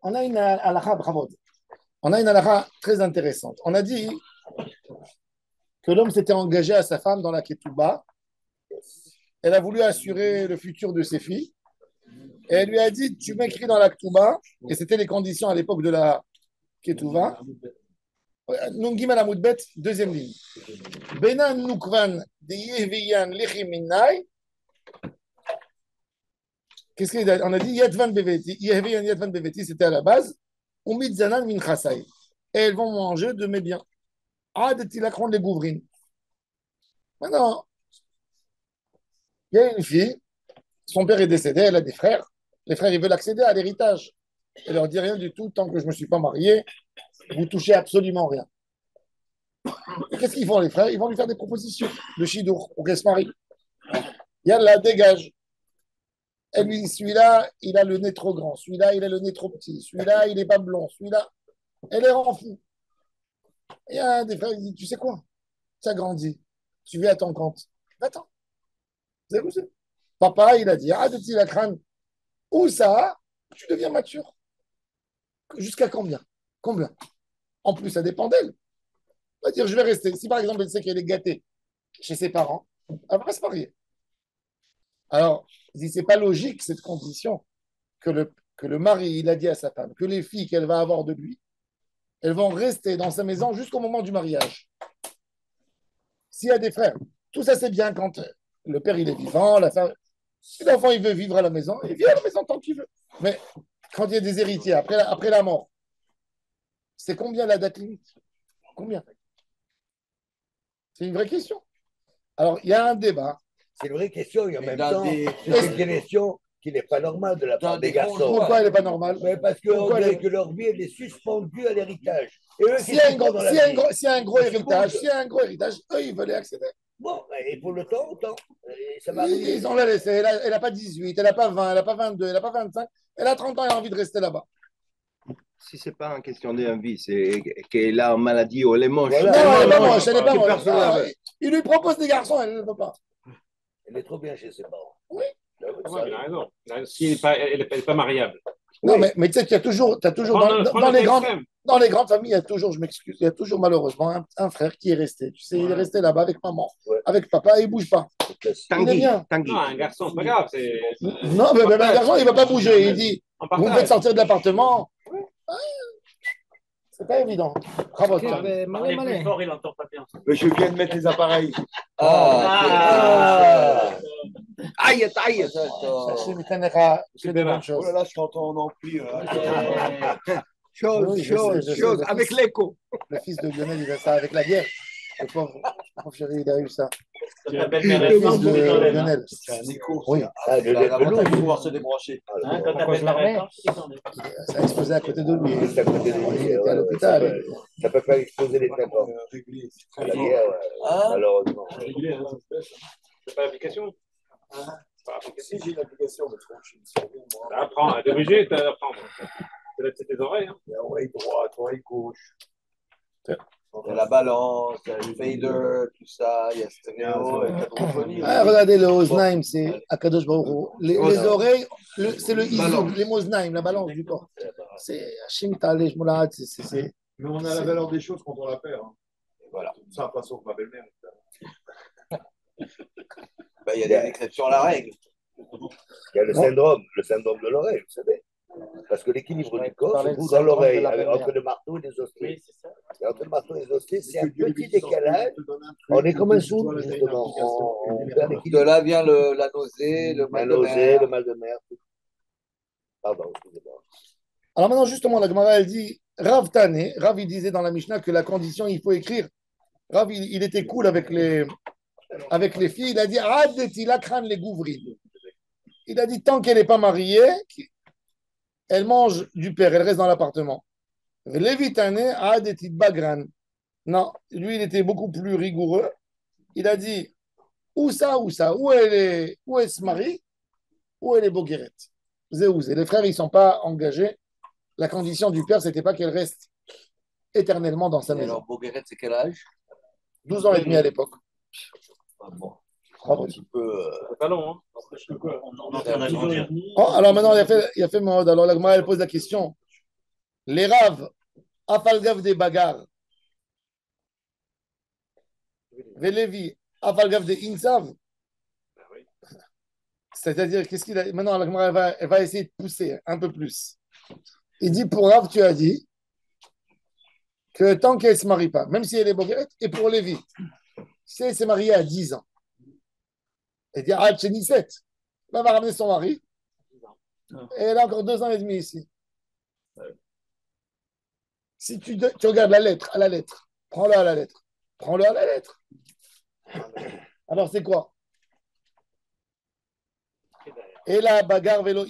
On a une halakha, bravo. On a une halakha très intéressante. On a dit que l'homme s'était engagé à sa femme dans la ketouba. Elle a voulu assurer le futur de ses filles. Et elle lui a dit, tu m'écris dans la ketouba, et c'était les conditions à l'époque de la ketouba. Nungim al Amoudbet, deuxième ligne. Benan nukvan de yehviyan lichiminai. Qu'est-ce qu'on a dit? Yadvan beveti. Yehviyan yadvan beveti, c'était à la base. Umid zanan min chasai. Et elles vont manger de mes biens. Ad tilakron les gouvrines. Maintenant, il y a une fille, son père est décédé, elle a des frères. Les frères, ils veulent accéder à l'héritage. Elle leur dit rien du tout, tant que je ne me suis pas marié, vous touchez absolument rien. Qu'est-ce qu'ils font, les frères? Ils vont lui faire des propositions de chidour pour qu'elle se marie. Yallah, dégage. Elle lui dit, celui-là, il a le nez trop grand, celui-là, il a le nez trop petit, celui-là, il n'est pas blond, celui-là, elle est rend fou. Il y a un des frères qui dit, tu sais quoi? Tu as grandi, tu vis à ton compte. Attends, vous avez vu? Papa, il a dit, ah, de petit la crâne, où ça, tu deviens mature. Jusqu'à combien? Combien? En plus, ça dépend d'elle. On va dire, je vais rester. Si par exemple, elle sait qu'elle est gâtée chez ses parents, elle va se marier. Alors, c'est pas logique cette condition que le mari, il a dit à sa femme, que les filles qu'elle va avoir de lui, elles vont rester dans sa maison jusqu'au moment du mariage. S'il y a des frères, tout ça c'est bien quand le père il est vivant, la femme, si l'enfant il veut vivre à la maison, il vient à la maison tant qu'il veut. Mais quand il y a des héritiers après la mort, c'est combien la date limite? Combien? C'est une vraie question. Alors, il y a un débat. C'est une vraie question et en même temps, c'est une question qui n'est pas normale de la part des garçons. Pourquoi elle n'est pas normale? Parce qu'on dirait que leur vie elle est suspendue à l'héritage. S'il y a un gros héritage, eux, ils veulent y accéder. Bon, et pour le temps, autant. Ça ils ont la laissé. Elle n'a pas 18, elle n'a pas 20, elle n'a pas 22, elle n'a pas 25. Elle a 30 ans, elle a envie de rester là-bas. Si ce n'est pas une question d'envie, c'est qu'elle a une maladie ou elle est moche. Non, elle n'est pas moche, elle n'est pas moche. Il lui propose des garçons, elle ne veut pas. Elle est trop bien chez ses parents. Oui. Il a raison. Si elle n'est pas mariable. Non, oui. mais tu sais qu'il y a toujours, dans les grandes familles, il y a toujours, je m'excuse, il y a toujours malheureusement un frère qui est resté. Tu sais, il est resté là-bas avec maman, avec papa, et il ne bouge pas. Il est bien. Non, un garçon, c'est pas grave. Non, mais un garçon, il ne va pas bouger. Il dit, vous me faites sortir de l'appartement. C'est pas évident. Bravo. Plus fort, il n'entend pas bien. Je viens de mettre les appareils. Aïe, aïe. C'est des bonnes choses. Oh là là, je t'entends en ampli. Chose, avec l'écho. Le fils de Lionel, il a ça avec la guerre. Le pauvre chéri, il a eu ça. Le fils de Lionel. C'est un écho. Oui. Il va pouvoir se débrancher. Ça a explosé à côté de lui. Il est à côté de lui. Il était à l'hôpital. Ça ne peut pas exploser les tympans. La guerre, malheureusement. C'est pas l'application? Si j'ai une application, mais je me souviens, moi. Apprends, t'es obligé d'apprendre. C'est tes oreilles. Il y a oreille droite, oreille gauche. Il y a la balance, il y a le fader, tout ça, il y a stéréo, il y a quadrophonie. Regardez, le Oznaim, c'est Akadosh Baruch Hu. Les oreilles, c'est le Izoum, les Moznaim, la balance du corps. C'est Hashim Talej Moulad, c'est. Mais on a la valeur des choses quand on la perd. Voilà. Ça, façon que ma belle-mère. Il y a des exceptions à la règle. Il y a le syndrome de l'oreille, vous savez. Parce que l'équilibre du corps se trouve dans l'oreille, entre le marteau et les osselets. Et entre le marteau et les osselets, c'est un petit décalage. On est comme un sourd, justement. De là vient la nausée, le mal de mer. Pardon, excusez-moi. Alors maintenant, justement, la Gemara, elle dit, Rav Tane, Rav, il disait dans la Mishnah que la condition, il faut écrire. Rav, il était cool avec les filles. Il a dit, Adeti lakran les gouvri. Il a dit, tant qu'elle n'est pas mariée, elle mange du père, elle reste dans l'appartement. Lévitane Adeti bagran. Non, lui, il était beaucoup plus rigoureux. Il a dit, où elle se marie, où elle est boguerette. Zéouzé. Les frères, ils ne sont pas engagés. La condition du père, ce n'était pas qu'elle reste éternellement dans sa maison. Alors, boguerette, c'est quel âge? 12 ans et demi à l'époque. Bon. Un petit peu. C'est pas long, hein. On est en train d'agrandir. Oh, alors maintenant, il a fait mode. Alors la Gemara, elle pose la question. Les Rav, Afalgav des Bagar, Velevi, Afalgav des Insav. C'est-à-dire, qu'est-ce qu'il a. Maintenant, la Gemara, elle va essayer de pousser un peu plus. Il dit pour Rav, tu as dit que tant qu'elle ne se marie pas, même si elle est boguerette, et pour Lévi, si elle s'est mariée à 10 ans, elle dit ah, chez 17, là, elle va ramener son mari, et elle a encore 2 ans et demi ici. Si tu regardes la lettre à la lettre, prends-le à la lettre, prends-le à la lettre. Alors, c'est quoi? Et là, bagarre, vélo,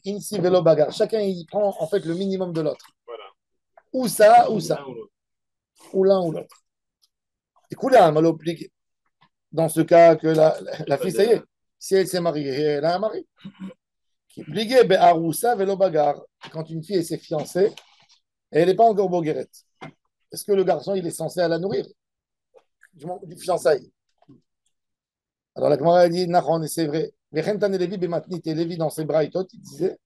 insiv, vélo, bagarre. Chacun, il prend en fait le minimum de l'autre. Voilà. Ou ça, ou ça. L'un ou l'autre. Ou l'un ou l'autre. Du coup, là, on va l'appliquer. Dans ce cas que la fille, ça y est, si elle s'est mariée, elle a un mari. Qui plié, be'aroussa, vélo, bagarre. Quand une fille s'est fiancée, et elle n'est pas encore boguerette, est-ce que le garçon, il est censé la nourrir du fiançailles? Alors la Gemara a dit, Nahon, et c'est vrai. Vechentan Levi bematnit, et Lévi dans ses braïtot, il disait,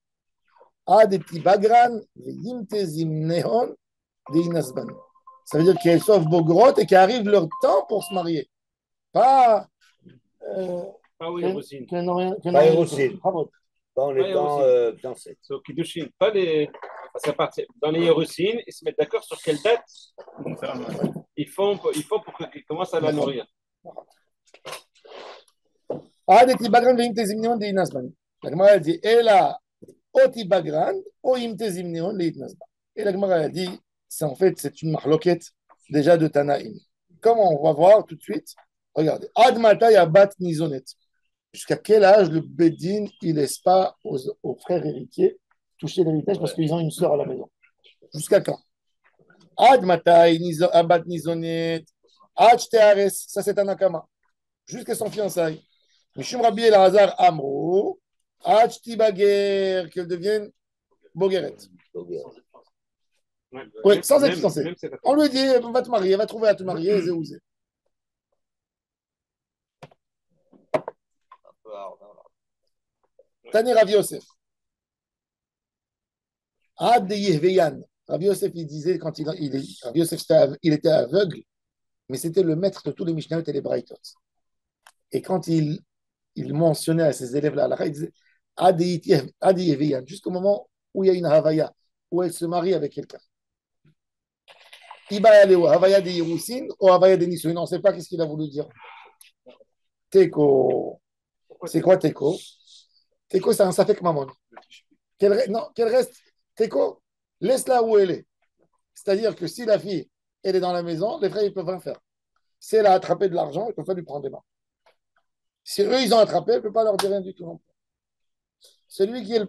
ah, des petits bagran, yimtezim nehon, des inasban. Ça veut dire qu'elles sauvent Bogrot et qu'arrive leur temps pour se marier. Pas. Pas oui, Rosine. Pas Hérosine. Pas en étant fiancé. C'est au Kiddushin. Pas les. Parce qu'à partir, dans les Hérosines, ils se mettent d'accord sur quelle date ils font pour qu'ils commencent à la nourrir. Ah, des petits bagran, yimtezim nehon, des inasban. La Gemara a dit, et là, oti bagran, o yimtezim nehon, des inasban. Et la Gemara a dit, c'est en fait, c'est une marloquette déjà de Tanaïm. Comment on va voir tout de suite? Regardez. Ad mata ya bat nizonet. Jusqu'à quel âge le Bedin, il laisse pas aux frères héritiers toucher l'héritage parce qu'ils ont une sœur à la maison? Jusqu'à quand? Ad mata ya bat nizonet. Ad shteares. Ça, c'est un akama. Jusqu'à son fiançailles. Mishum Rabbi Elazar Amro. Ad shtibager. Qu'elle devienne bogueret. Oui, sans être fiancé. On lui dit, va te marier, va trouver à te marier, zéouzé. Tani Rav Yosef. Ad de Yehveyan. Rav Yosef, il disait, quand Rav Yosef, il était aveugle, mais c'était le maître de tous les Mishnayot et les Braïtot. Et quand il mentionnait à ses élèves là, il disait Ad de Yehveyan, jusqu'au moment où il y a une Havaya, où elle se marie avec quelqu'un. Havaya de Yerousin ou Havaya de Nisouin. On ne sait pas qu'est-ce qu'il a voulu dire. Teko. C'est quoi Teko? Teko, c'est un Safek Mamon. Qu'elle reste. Teko, laisse-la où elle est. C'est-à-dire que si la fille, elle est dans la maison, les frères, ils ne peuvent rien faire. Si elle a attrapé de l'argent, ils ne peuvent pas lui prendre des mains. Si eux, ils ont attrapé, elle ne peut pas leur dire rien du tout non plus. Celui qui est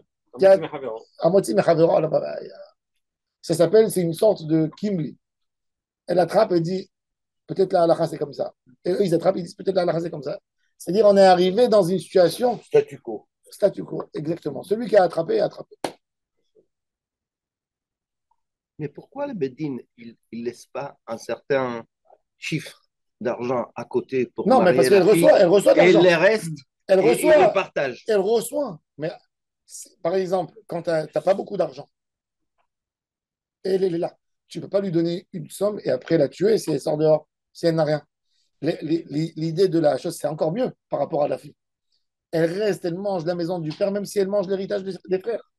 à moitié Mechavero, ça s'appelle, c'est une sorte de Kimli. Elle attrape et dit, peut-être la halakha c'est comme ça. Et eux, ils attrapent, ils disent, peut-être la halakha c'est comme ça. C'est-à-dire, on est arrivé dans une situation. Statu quo. Statu quo, exactement. Celui qui a attrapé, a attrapé. Mais pourquoi le Bedin, il ne laisse pas un certain chiffre d'argent à côté pour non, mais parce qu'elle reçoit de l'argent. Et le reste, elle reçoit, il le partage. Elle reçoit. Mais par exemple, quand tu n'as pas beaucoup d'argent, elle est là. Tu ne peux pas lui donner une somme et après la tuer si elle sort dehors, si elle n'a rien. L'idée de la chose, c'est encore mieux par rapport à la fille. Elle reste, elle mange la maison du père, même si elle mange l'héritage des frères.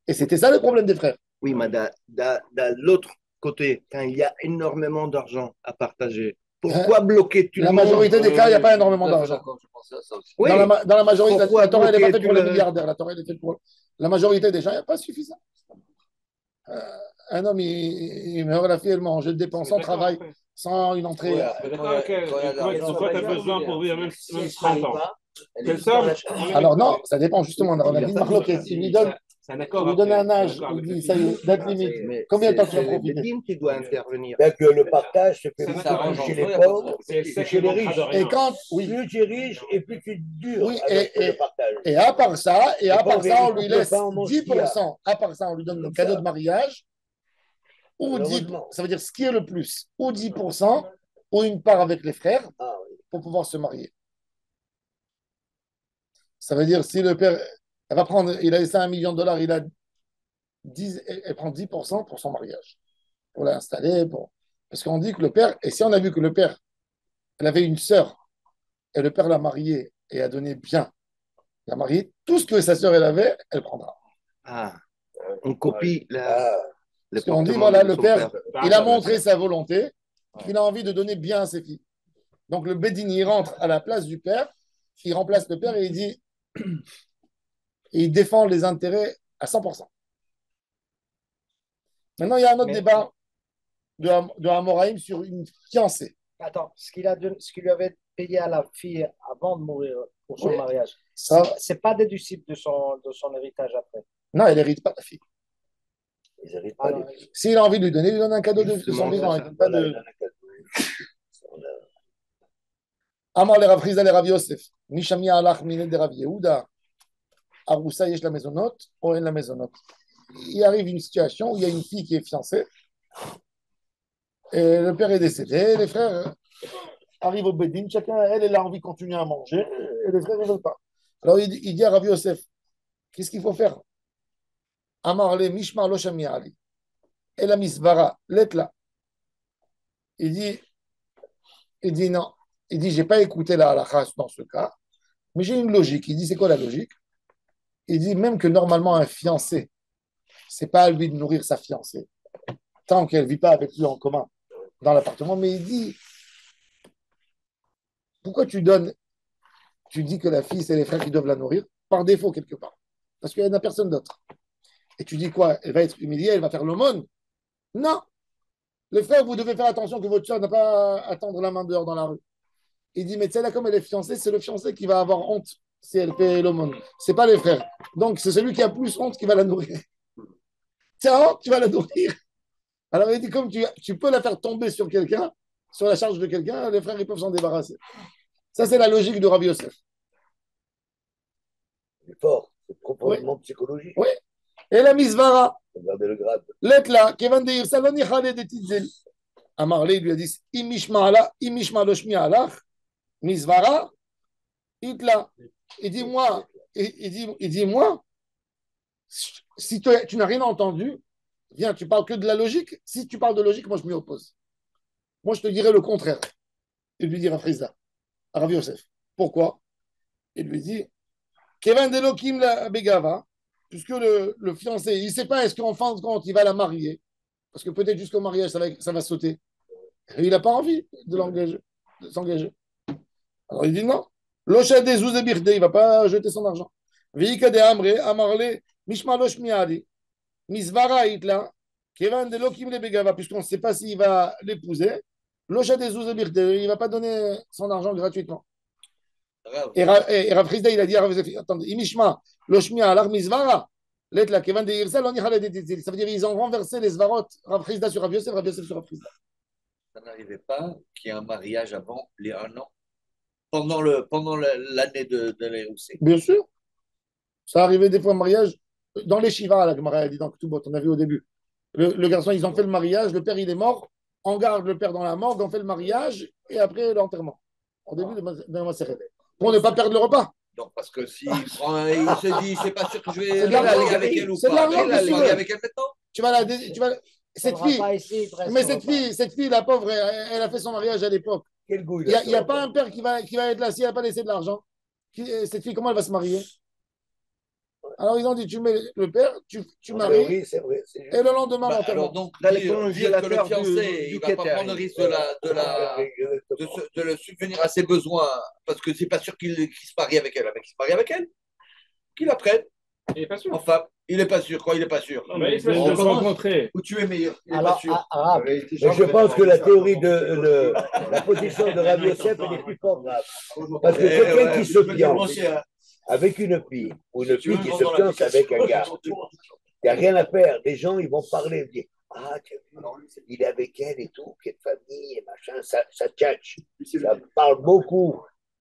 Et c'était ça le problème des frères. Oui, mais de l'autre côté, quand il y a énormément d'argent à partager, pourquoi bloquer tout le monde? La majorité des cas, il n'y a pas énormément d'argent. Oui. Dans la majorité, la Torah, elle n'est pas faite pour les milliardaires. La Torah, elle est faite pour la majorité des gens, il n'y a pas suffisant. Un homme, il meurt, la fille, elle mange, elle dépense sans travail, sans une entrée. D'accord, de quoi tu as besoin pour vivre même 30 ans? Quelle somme? Alors non, ça dépend justement. On a dit Marloquet, il lui donne. C'est un accord. Il lui donne un âge, il dit ça y est, date limite. Combien de temps tu vas profiter? C'est le Bedin qui doit intervenir. C'est que le partage se fait beaucoup chez les pauvres et chez les riches. Et quand, plus tu es riche et plus tu dures oui, avec le partage. Et à part ça, on lui laisse 10%. À part ça, on lui donne le cadeau de mariage. Ou 10, ça veut dire ce qui est le plus, ou 10%, ou une part avec les frères, pour pouvoir se marier. Ça veut dire si le père, elle va prendre, il a laissé $1 million, il a elle prend 10% pour son mariage, pour l'installer. Parce qu'on dit que le père, et si on a vu que le père, elle avait une sœur, et le père l'a mariée et a donné bien, l'a mariée, tout ce que sa sœur elle avait, elle prendra. Ah, on copie le Parce qu'on dit, comportement voilà, de le son père, père. il a montré sa volonté, qu'il a envie de donner bien à ses filles. Donc le Bédine, il rentre à la place du père, il remplace le père et il dit, et il défend les intérêts à 100%. Maintenant, il y a un autre débat de Hamoraïm sur une fiancée. Attends, ce qu'il lui avait payé à la fille avant de mourir pour son Oui. mariage, Ça, c'est pas déducible de son héritage après. non, elle n'hérite pas la fille. Ils n'arrivent pas à Alors, les- S'il a envie de lui donner, il lui donne un cadeau de son Justement, vivant. c'est Il ça. donne pas Voilà, de... il en a quatre. On a- Amar le Rav Chizda le Rav Yosef. Mishami alach minet de Rav Yehuda. Aroussa yesh la maisonnote, ou en la maisonnote. Il arrive une situation où il y a une fille qui est fiancée, et le père est décédé, les frères arrivent au Bédine, chacun, elle a envie de continuer à manger, et les frères ne veulent pas. Alors il dit à Rav Yosef, qu'est-ce qu'il faut faire? Amar le Mishmar lo shami ali. Et la misvara, l'etla. Il dit, il dit non. Il dit, j'ai pas écouté la halakha dans ce cas, mais j'ai une logique. Il dit, c'est quoi la logique? Il dit même que normalement un fiancé, c'est pas à lui de nourrir sa fiancée tant qu'elle vit pas avec lui en commun dans l'appartement. Mais il dit, pourquoi tu dis que la fille, c'est les frères qui doivent la nourrir par défaut quelque part, parce qu'il n'y a personne d'autre. Et tu dis quoi? Elle va être humiliée, elle va faire l'aumône? Non. Les frères, vous devez faire attention que votre soeur n'a pas à tendre la main dehors dans la rue. Il dit, mais tu sais, là, comme elle est fiancée, c'est le fiancé qui va avoir honte si elle fait l'aumône. C'est pas les frères. Donc, c'est celui qui a plus honte qui va la nourrir. Tiens, honte, tu vas la nourrir. Alors, il dit, comme tu peux la faire tomber sur quelqu'un, sur la charge de quelqu'un, les frères, ils peuvent s'en débarrasser. Ça, c'est la logique de Rabbi Yosef. C'est fort, c'est Oui. profondément psychologique. Oui. Et la misvara, Regardez le grade. l'être là, Kevin de Irsaloni Khaled et Titzel. Amarlé, il lui a dit, Imishma Loshmi Alach, misvara, itla. Il dit, moi, moi, si tu n'as rien entendu, viens, tu parles que de la logique. Si tu parles de logique, moi, je m'y oppose. Moi, je te dirais le contraire. Il lui dit à Frisa, à Rav Yosef. Pourquoi? Il lui dit, Kevin d'Elohim la Begava, puisque le fiancé, il ne sait pas est-ce qu'en fin de compte, il va la marier, parce que peut-être jusqu'au mariage, ça va sauter. Et il n'a pas envie de s'engager. Alors il dit non. L'Ocha des Zouzebirde, il ne va pas jeter son argent. Veika de Amre, Amarle, Mishma Losh Miadi, Misvara Itla, Kevin d'Elohim la Begava, puisqu'on ne sait pas s'il va l'épouser. L'Ocha des Zouzebirde, il ne va pas donner son argent gratuitement. Et Rav Chizda, il a dit à Rav Yosef, attendez, Imishma, Loshmia, Alar Mizvara, Letla, Kevin de Yirsal, on ira les détizil. Ça veut dire qu'ils ont renversé les Svarot, Rav Chizda sur Rav Yosef sur Rav Chizda. Ça n'arrivait pas qu'il y ait un mariage avant les 1 an, pendant l'année de l'Eroussé. Bien sûr. Ça arrivait des fois au mariage, dans les Shiva, la Gemara a dit dans Ketubot, on a vu au début. Le garçon, ils ont fait le mariage, le père, il est mort, on garde le père dans la morgue, on fait le mariage, et après l'enterrement. Au début de la Maseret. Pour ne pas perdre le repas. Donc, parce que s'il prend, il se dit, c'est pas sûr que je vais C'est de l'argent. aller avec elle ou C'est de pas. l'argent, Il va qu'est-ce que tu aller veux avec elle maintenant. Tu vas cette fille, mais cette fille, la pauvre, elle a fait son mariage à l'époque. Quel goût Il n'y a pas un père qui va être là si elle n'a pas laissé de l'argent. Cette fille, comment elle va se marier? Alors ils ont dit, tu mets le père, tu maries, Oui, c'est vrai. C'est et le lendemain, Alors l'enterrement. donc, Dans les dire que le congélateurs fiancé, du il va pas prendre le risque de le subvenir à ses besoins, parce que c'est pas sûr qu'il se marie avec elle. Avec, il se marie avec elle, qu'il la prenne. Il n'est pas sûr. Enfin, il n'est pas sûr. Quoi, il n'est pas sûr. Non, mais il se En met France, rencontrer. où tu es meilleur. Il n'est Alors, pas sûr. Mais je pense que la théorie de la position de Rav Yosef elle est plus forte. Parce que quelqu'un qui se fiance avec une fille, ou une fille qui se fiance avec un gars, il n'y a rien à faire. Les gens, ils vont parler, dire ah, tu as vu, il est avec elle et tout, quelle famille, et machin, ça tchatche. Ça parle beaucoup.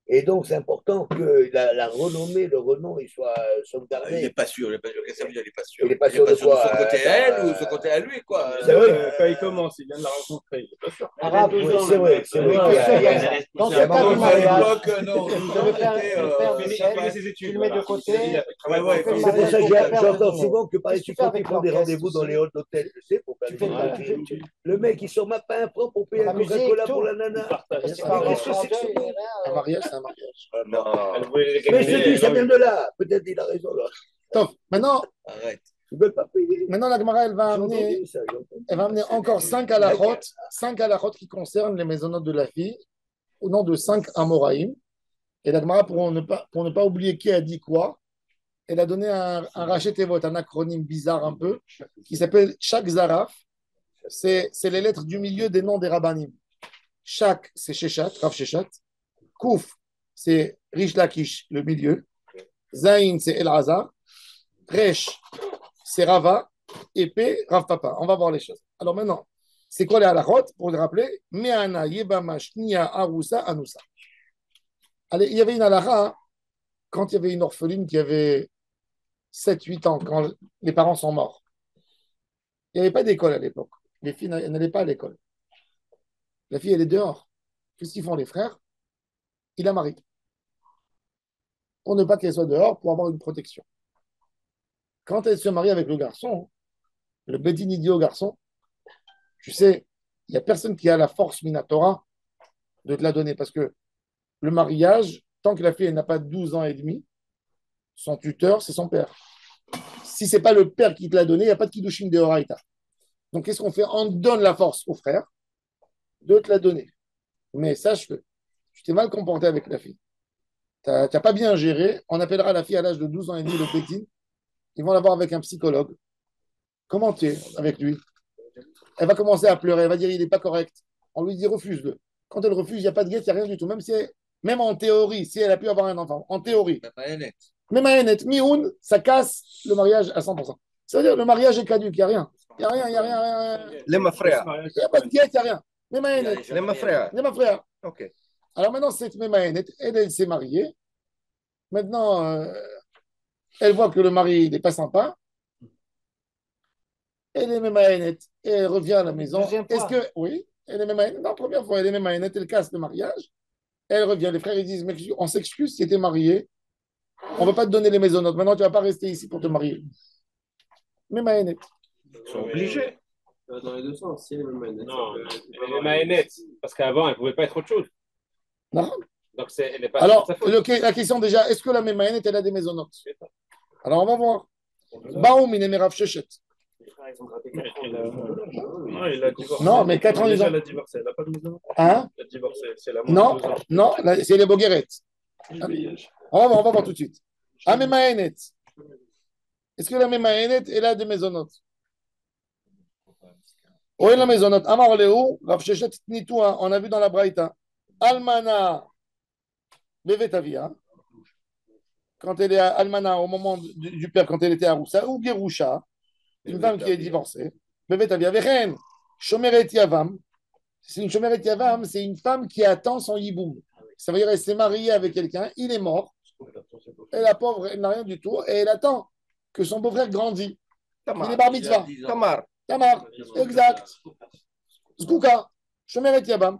Et donc, c'est important que la renommée, le renom, il soit Il n'est sauvegardé. pas sûr. Qu'est-ce que ça veut dire, il n'est pas sûr? Il n'est pas sûr de son quoi, côté à elle ou son bah, côté à lui, quoi. C'est vrai. Quand il commence, il vient de la rencontrer, il n'est pas sûr. Arabe, Oui, c'est vrai qu'il y Dans a, ce il y a- cas- dans ce il y a cas beaucoup du de mariage, non, vous devez faire fini tu le mets de côté. ouais, Fais le C'est pour ça mariage que pour faire j'entends le souvent que par Qu'est-ce que tu exemple, fais quand avec ils font des l'orchestre, rendez-vous dans les hôtels, tu sais, pour faire Tu les fais mariages. Le mec, il sort même pas un franc pour payer la un musique, Coca-Cola tout. pour la nana. Parce qu'il Mais parle qu'est-ce que c'est que français, ce il est monde? Un là. mariage, c'est un mariage. Non. Elle voulait les Mais je te gagner. dis, ça vient de là. Peut-être il a raison là. Top. Maintenant, Arrête. Ils ne veulent pas payer. la Gemara, J'ai entendu ça, j'ai entendu. elle va amener encore 5 halakhot qui concernent les maisonnotes de la fille, au nom de 5 Amoraïm. Et la Gemara, pour ne pas oublier qui a dit quoi, elle a donné un rachet Tevot, un acronyme bizarre un peu, qui s'appelle Shak Zaraf. C'est les lettres du milieu des noms des rabbanim. Shak, c'est Shechat, Rav Shechat. Kouf, c'est Rish Lakish, le milieu. Zain, c'est Elazar. Resh, c'est Rava. Et P, Rav Papa. On va voir les choses. Alors maintenant, c'est quoi les halachot? Pour le rappeler, Meana, Yebama, Shnia, Arusa, Anusa. Allez, il y avait une halacha quand il y avait une orpheline qui avait 7 8 ans, quand les parents sont morts. Il n'y avait pas d'école à l'époque. Les filles n'allaient pas à l'école. La fille, elle est dehors. Qu'est-ce qu'ils font les frères? Il la marie. Pour ne pas qu'elle soit dehors, pour avoir une protection. Quand elle se marie avec le garçon, le bédine idiot garçon, tu sais, il n'y a personne qui a la force minatora de te la donner. Parce que le mariage, tant que la fille n'a pas 12 ans et demi, son tuteur, c'est son père. Si ce n'est pas le père qui te l'a donné, il n'y a pas de kiddushin de Horaïta. Donc, qu'est-ce qu'on fait? On donne la force au frère de te la donner. Mais sache que tu t'es mal comporté avec la fille. Tu n'as pas bien géré. On appellera la fille à l'âge de 12 ans et demi le pétine. Ils vont la voir avec un psychologue. Comment tu es avec lui? Elle va commencer à pleurer. Elle va dire il n'est pas correct. On lui dit refuse-le. Quand elle refuse, il n'y a pas de guette, il n'y a rien du tout. Même en théorie, si elle a pu avoir un enfant, en théorie. Même à Enet, mi-un, ça casse le mariage à 100%. Ça veut dire le mariage est caduque, il n'y a rien. Il n'y a rien, il n'y a rien. Les mafrères. Il n'y a pas de guette, il n'y a rien. Même à Enet. Les mafrères. Les mafrères. Ok. Alors maintenant, cette même Enet, elle s'est mariée. Maintenant, elle voit que le mari n'est pas sympa. Elle est même à Enet. Et elle revient à la maison. Deuxième fois. Est-ce que. Oui, elle est même à Enet. Non, première fois, elle est même à Enet. Elle casse le mariage. Elle revient. Les frères, ils disent mais on s'excuse si tu es marié. On ne va pas te donner les maisonnotes. Maintenant, tu ne vas pas rester ici pour te marier. Même à Enet. Ils sont obligés. Dans les deux sens, si les mêmes manettes. Non, elle est maïnette, parce qu'avant, elle ne pouvait pas être autre chose. Non. Donc, elle n'est pas Alors, sa faute. la question déjà, est-ce que la même Enet, elle a des maisonnotes? Alors, on va voir. Baoum, il est Rav Shechet. Non, il a divorcé. Non, mais 4 ans, Déjà, ils ont- elle a divorcé. Elle n'a pas de maison. Hein? Elle a divorcé. C'est la Non, moins de 2 ans. non, c'est les Boguerettes. On va voir tout de suite. Ah, même Enet. Est-ce que la même Enet, elle a des maisonnotes? Où est la maisonnote? Amar Léou, Rav Shechet Tnitou, on a vu dans la Braïta. Almana Bevetavia. Quand elle est à Almana, au moment du père, quand elle était à Roussa, ou Gerusha, une femme qui est divorcée. Bevetavia. Vechen, Shomeret Yavam. C'est une Shomeret Yavam, c'est une femme qui attend son yiboum. Ça veut dire qu'elle s'est mariée avec quelqu'un, il est mort, et la pauvre, elle n'a rien du tout, et elle attend que son beau-frère grandisse. Il est Tamar. bar mitzvah. Tamar. Tamar, exact. Zkouka, Shomeret Yavam.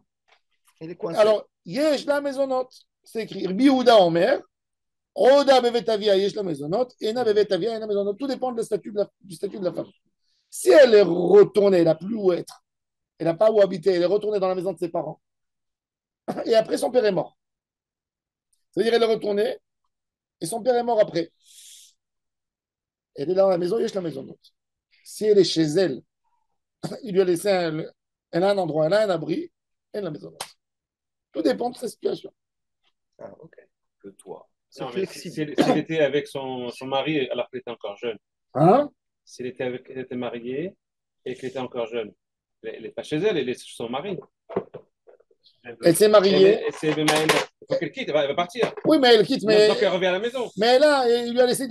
Il est coincé. Alors, Yesh la maisonot, c'est écrit Rabbi Yehuda Omer, Roda bevetavia Yesh la maisonot, Ena bevetavia Ena maisonot. Tout dépend du statut de la femme. Si elle est retournée, elle n'a plus où être, elle n'a pas où habiter, elle est retournée dans la maison de ses parents, et après son père est mort. C'est-à-dire elle est retournée, et son père est mort après. Elle est dans la maison, Yesh la maisonot. Si elle est chez elle, il lui a laissé elle a un endroit, elle a un abri, elle a la maisonot. Tout dépend de sa situation. Ah, ok. Que toi. C'est Non, mais flexible. si elle était avec son mari alors qu'elle était encore jeune, Hein? si elle était mariée et qu'elle était encore jeune, elle n'est pas chez elle, elle est chez son mari. Elle s'est mariée. C'est même elle. Il faut qu'elle quitte, elle va partir. Oui, mais elle quitte, mais. Donc elle revient à la maison. Mais là, il lui a laissé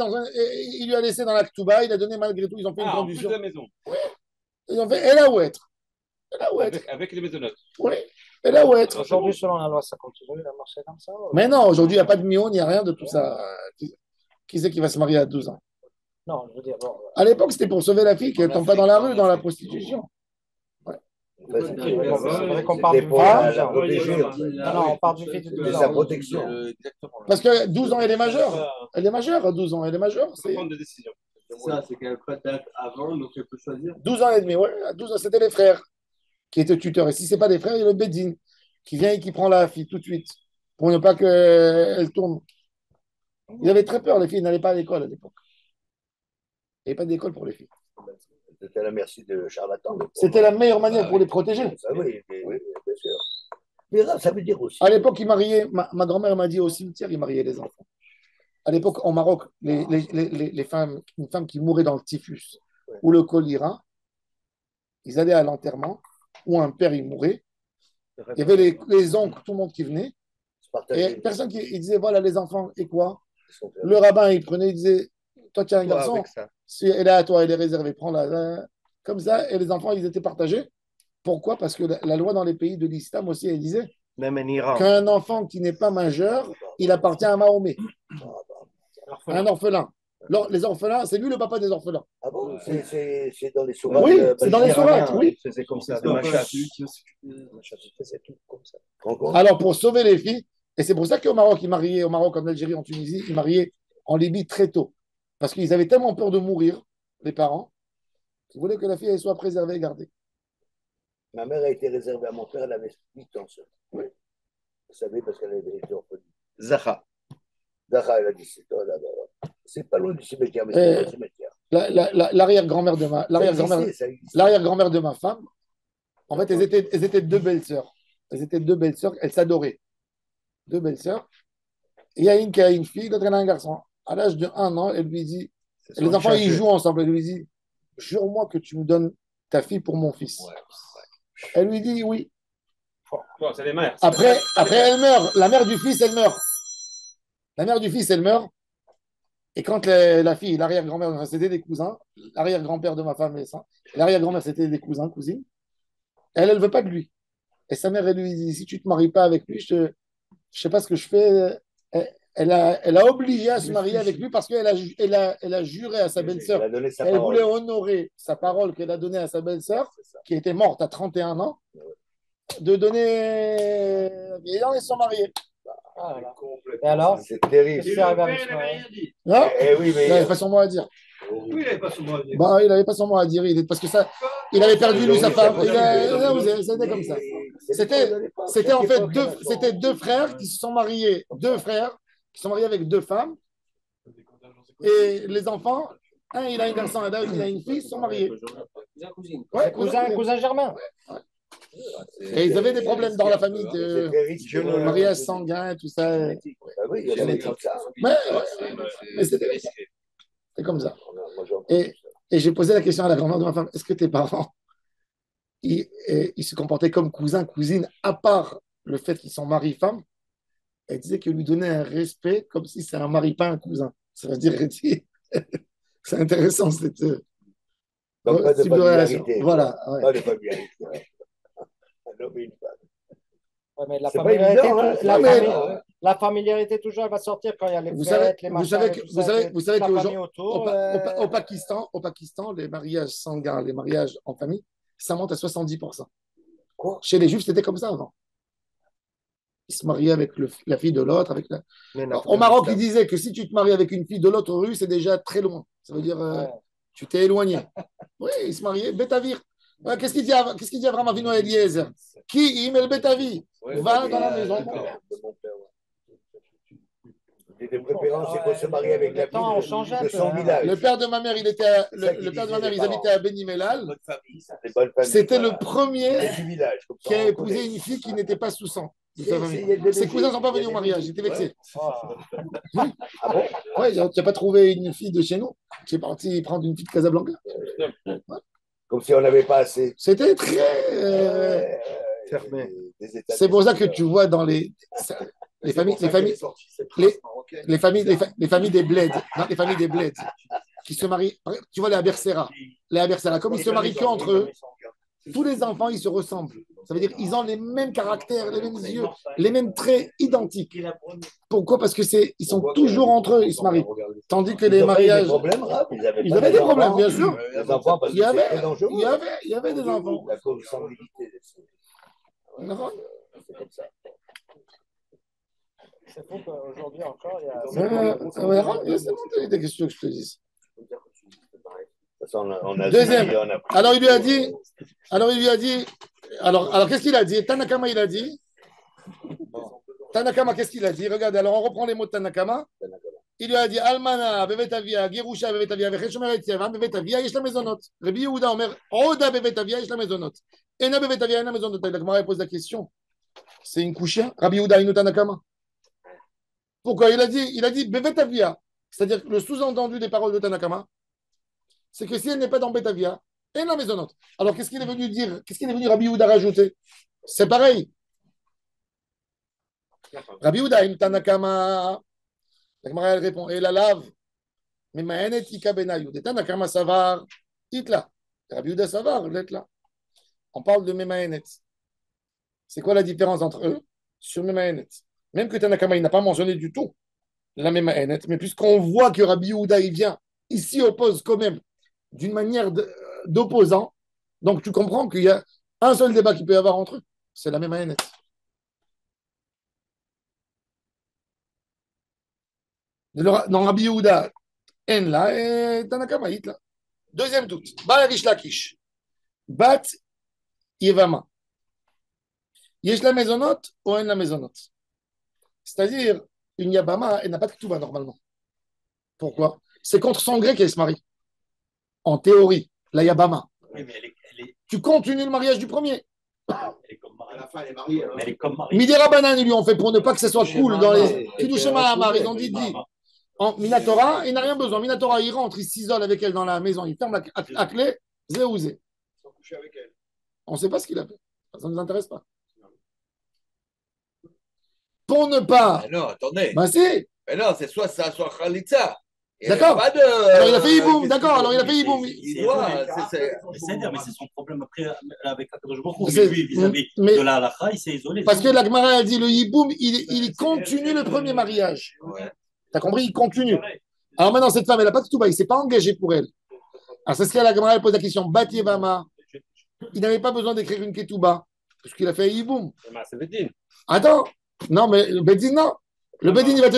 dans la Ktouba, il a donné malgré tout, ils ont fait une Ah, en plus de condition. la maison. Ils ont fait, elle a où être. là où être. Avec les maisonnettes. Oui, et là où être. Aujourd'hui, selon la loi, ça continue à marcher comme ça. Mais non, aujourd'hui, il n'y a pas de mion, il n'y a rien de tout ça. Qui c'est qui va se marier à 12 ans? Non, je veux dire, bon, À l'époque, c'était pour sauver la fille qu'elle ne tombe pas dans la rue, dans la prostitution. c'est vrai qu'on parle C'était d'une pour fille. la protéger. Non, on parle d'une fille de C'est 12 sa ans. protection. Parce que 12 ans, elle est majeure. Elle est majeure à 12 ans, elle est majeure. Faut C'est prendre des décisions. Ça, c'est qu'elle peut date avant, donc elle peut choisir. 12 ans et demi, ouais. À 12 ans, c'était les frères qui étaient tuteurs. Et si ce n'est pas des frères, il y a le Bédine qui vient et qui prend la fille tout de suite pour ne pas qu'elle tourne. Il avait très peur, les filles n'allaient pas à l'école à l'époque. Il n'y avait pas d'école pour les filles. C'était à la merci de charlatans. C'était la meilleure manière pour les protéger. Ah oui, bien sûr. Mais là, ça veut dire aussi. À l'époque, ils mariaient, ma grand-mère m'a dit au cimetière, ils mariaient les enfants. À l'époque, au Maroc, les femmes, une femme qui mourait dans le typhus ou le choléra, ils allaient à l'enterrement, où un père il mourait. Il y avait les oncles, tout le monde qui venait. Et personne qui il disait, voilà les enfants, et quoi? Le rabbin, il prenait, il disait, toi tu es un garçon, si elle est à toi, elle est réservée, prends-la. Comme ça, et les enfants, ils étaient partagés. Pourquoi? Parce que la loi dans les pays de l'islam aussi, elle disait Même en Iran. qu'un enfant qui n'est pas majeur, il appartient à Mahomet, un orphelin. Les orphelins, c'est lui le papa des orphelins. Ah bon, c'est dans les sourates. Oui, c'est dans les sourates, oui. C'est comme ça, de Macha. Alors, pour sauver les filles, et c'est pour ça qu'au Maroc, ils mariaient, au Maroc, en Algérie, en Tunisie, ils mariaient en Libye très tôt. Parce qu'ils avaient tellement peur de mourir, les parents, qu'ils voulaient que la fille elle soit préservée et gardée. Ma mère a été réservée à mon père, elle avait 8 ans seule. Oui. Vous savez, parce qu'elle avait été orpheline. Zaha. Zaha, elle a dit, c'est toi là-bas. C'est pas loin du cimetière, mais c'est pas le cimetière. L'arrière-grand-mère de l'arrière-grand-mère de ma femme, en fait, elles étaient deux belles-sœurs. Elles étaient deux belles-sœurs, elles s'adoraient. Deux belles-sœurs. Il y a une qui a une fille, l'autre elle a un garçon. À l'âge de 1 an, elle lui dit, les enfants ils jouent ensemble, elle lui dit, jure-moi que tu me donnes ta fille pour mon fils. Elle lui dit oui. Bon, c'est les mères. Après, elle meurt. La mère du fils, elle meurt. La mère du fils, elle meurt. Et quand la fille, l'arrière-grand-mère, c'était des cousins, l'arrière-grand-père de ma femme et ça, l'arrière-grand-mère, c'était des cousins, cousines, elle ne veut pas de lui. Et sa mère, elle lui dit, si tu ne te maries pas avec lui, je ne sais pas ce que je fais. Elle a obligé à se marier avec lui parce qu'elle a juré à sa belle-sœur. Elle voulait honorer sa parole qu'elle a donnée à sa belle-sœur, qui était morte à 31 ans, de donner. Et là, ils sont mariés. Ah, voilà. Et alors? C'est terrible. Qu'est-ce qui arrive avec ça? Non, oui, mais il n'avait pas son mot à dire. Oui, il n'avait pas son mot à dire. Bah, il n'avait pas son mot à dire. Parce que ça, il avait perdu lui sa femme. C'était comme ça. C'était en fait deux frères qui se sont mariés. Deux frères qui sont mariés avec deux femmes. Et les enfants, un il a une garçon, un il a une fille, ils sont mariés. Ouais, Cousin germain. Et ils avaient des problèmes dans la famille de mariage sanguin, tout ça. Oui, il y avait comme ça. Mais c'était comme ça. Et j'ai posé la question à la grand-mère de ma femme, est-ce que tes parents, ils se comportaient comme cousins, cousines, à part le fait qu'ils sont mari-femme? Elle disait que lui donner un respect comme si c'est un mari, pas un cousin. Ça veut dire, c'est intéressant cette donc, pas de familiarité. Voilà. Ouais. Pas de familiarité. Ouais, mais C'est pas évident, la familiarité, toujours, elle va sortir quand il y a les fêtes, les machins. Vous savez qu'aujourd'hui, au Pakistan, les mariages sanguins, les mariages en famille, ça monte à 70%. Quoi? Chez les Juifs, c'était comme ça avant. Ils se mariaient avec la fille de l'autre. Au Maroc, ils disaient que si tu te maries avec une fille de l'autre rue, c'est déjà très loin. Ça veut dire tu t'es éloigné. Oui, ils se mariaient. Betavir. Ouais, qu'est-ce qu'il dit Abraham Avinu à Eliezer? Qui il met le Betavi? Va dans la maison. De préférence, c'est qu'on se marie avec la fille de son village. Le père de ma mère, ils habitaient à Benimelal. C'était le premier qui a épousé une fille qui n'était pas sous sang. Ses cousins ne sont pas venus au mariage, j'étais vexé. Oui. Ah bon? Ouais, tu n'as pas trouvé une fille de chez nous? Tu es parti prendre une fille de Casablanca? Ouais. Comme si on n'avait pas assez. C'était très fermé. C'est pour ça que tu vois dans les familles des bleds, les familles des bleds qui se marient. Tu vois les Abersera, comme ils se marient qu'entre eux. tous les enfants, ils se ressemblent. Ça veut dire qu'ils ont les mêmes caractères, les mêmes yeux, les mêmes traits identiques. Pourquoi? Parce que ils sont toujours entre eux, ils se marient. Tandis que les mariages. Ils avaient des problèmes, bien sûr. Il y avait des enfants. La consanguinité. C'est comme ça. C'est faux qu'aujourd'hui encore, il y a des questions que je te dis. Deuxième. Alors, il lui a dit. Alors qu'est-ce qu'il a dit? Tanakama, il a dit. Tanakama, qu'est-ce qu'il a dit? Regardez, alors on reprend les mots de Tanakama. Il lui a dit Almana, Bevetavia, Gerusha, Bevetavia, Vecheshomer Etziava, Bevetavia, Yesh la maisonnot. Rabbi Yehuda, Omer, Oda, Bevetavia, Yesh la maisonnot. Ena Bevetavia, Ena maisonnot. La Gemara pose la question. C'est une couchia? Rabbi Yehuda, Inu Tanakama. Pourquoi? Il a dit Bevetavia. C'est-à-dire que le sous-entendu des paroles de Tanakama, c'est que si elle n'est pas dans Betavia, elle est la maisonnot. Alors qu'est-ce qu'il est venu dire? Qu'est-ce qu'il est venu Rabbi Yehuda rajouter? C'est pareil. Rabbi Yehuda, Inu Tanakama. La Gemara, elle répond, et la lave, mais Mahenet Ika Benayud. Et Tanakama Savar, Itla. Rabbi Yehuda Savar, là. On parle de Memahenet. C'est quoi la différence entre eux sur Memahenet? Même que Tanakama, il n'a pas mentionné du tout la Memahenet, mais puisqu'on voit que Rabbi Yehuda, il vient, ici oppose quand même d'une manière d'opposant, donc tu comprends qu'il y a un seul débat qu'il peut y avoir entre eux, c'est la Memahenet. Dans Rabbi Yehuda, en là, et Tanakama, it là. Deuxième doute. Ba Rish Lakish. Bat Yevama. Yesh la maisonnot ou en la maisonnot? C'est-à-dire, une Yabama, elle n'a pas de Ketouba normalement. Pourquoi? C'est contre son gré qu'elle se marie. En théorie, la Yabama. Oui, mais tu continues le mariage du premier. À la fin, elle est mariée. Elle est comme mariée. Midera Banan, ils lui ont fait pour ne pas que ce soit cool dans les. Kiddushim Amar, ils ont dit. En Minatora, il n'a rien besoin. Minatora, il rentre, il s'isole avec elle dans la maison, il ferme la clé, zé ou zé. On ne sait pas ce qu'il a fait. Ça ne nous intéresse pas. Pour ne pas. Non, attendez. Ben si. Mais non, c'est soit ça, soit Khalitsa. D'accord. Alors il a fait Yiboum, d'accord. Alors il a fait Yiboum. Il doit. Mais c'est son problème après avec Akadosh Baruch Hu. Lui, vis-à-vis de la halakha, il s'est isolé. Parce que la Gemara a dit le Yiboum, il continue le premier mariage. T'as compris? Il continue. Alors maintenant, cette femme, elle n'a pas de Touba, il ne s'est pas engagé pour elle. Alors c'est ce qu'elle a Gemara pose la question. Batievama, il n'avait pas besoin d'écrire une Ketouba, parce qu'il a fait Yiboum. C'est Bedin. Attends, non, mais le Bedin, non. Le Bedin, il va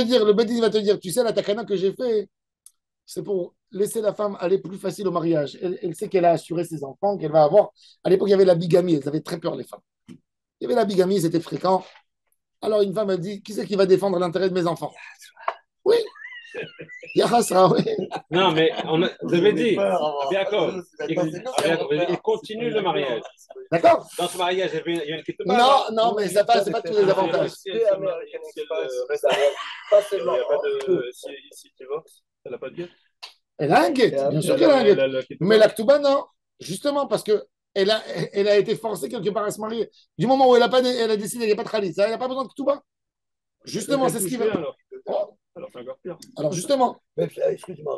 te dire, tu sais, la takana que j'ai fait, c'est pour laisser la femme aller plus facile au mariage. Elle sait qu'elle a assuré ses enfants, qu'elle va avoir. À l'époque, il y avait la bigamie, elles avaient très peur, les femmes. Il y avait la bigamie, c'était fréquent. Alors une femme a dit, qui c'est qui va défendre l'intérêt de mes enfants? Oui. Yahasra, oui. Non, mais vous avez dit, d'accord, il continue le mariage. D'accord. Dans ce mariage, il y a une ketouba. Non, mais ça passe, c'est pas tous les avantages. Si tu divorces, elle n'a pas de guette. Elle a un guette, bien sûr qu'elle a un guette. Mais la ketouba, non. Justement, parce que elle a été forcée quelque part à se marier. Du moment où elle a décidé qu'elle n'est pas de khalit, elle n'a pas besoin de ketouba. Justement, c'est ce qui va. Alors, c'est encore pire. Alors, justement. Excuse-moi,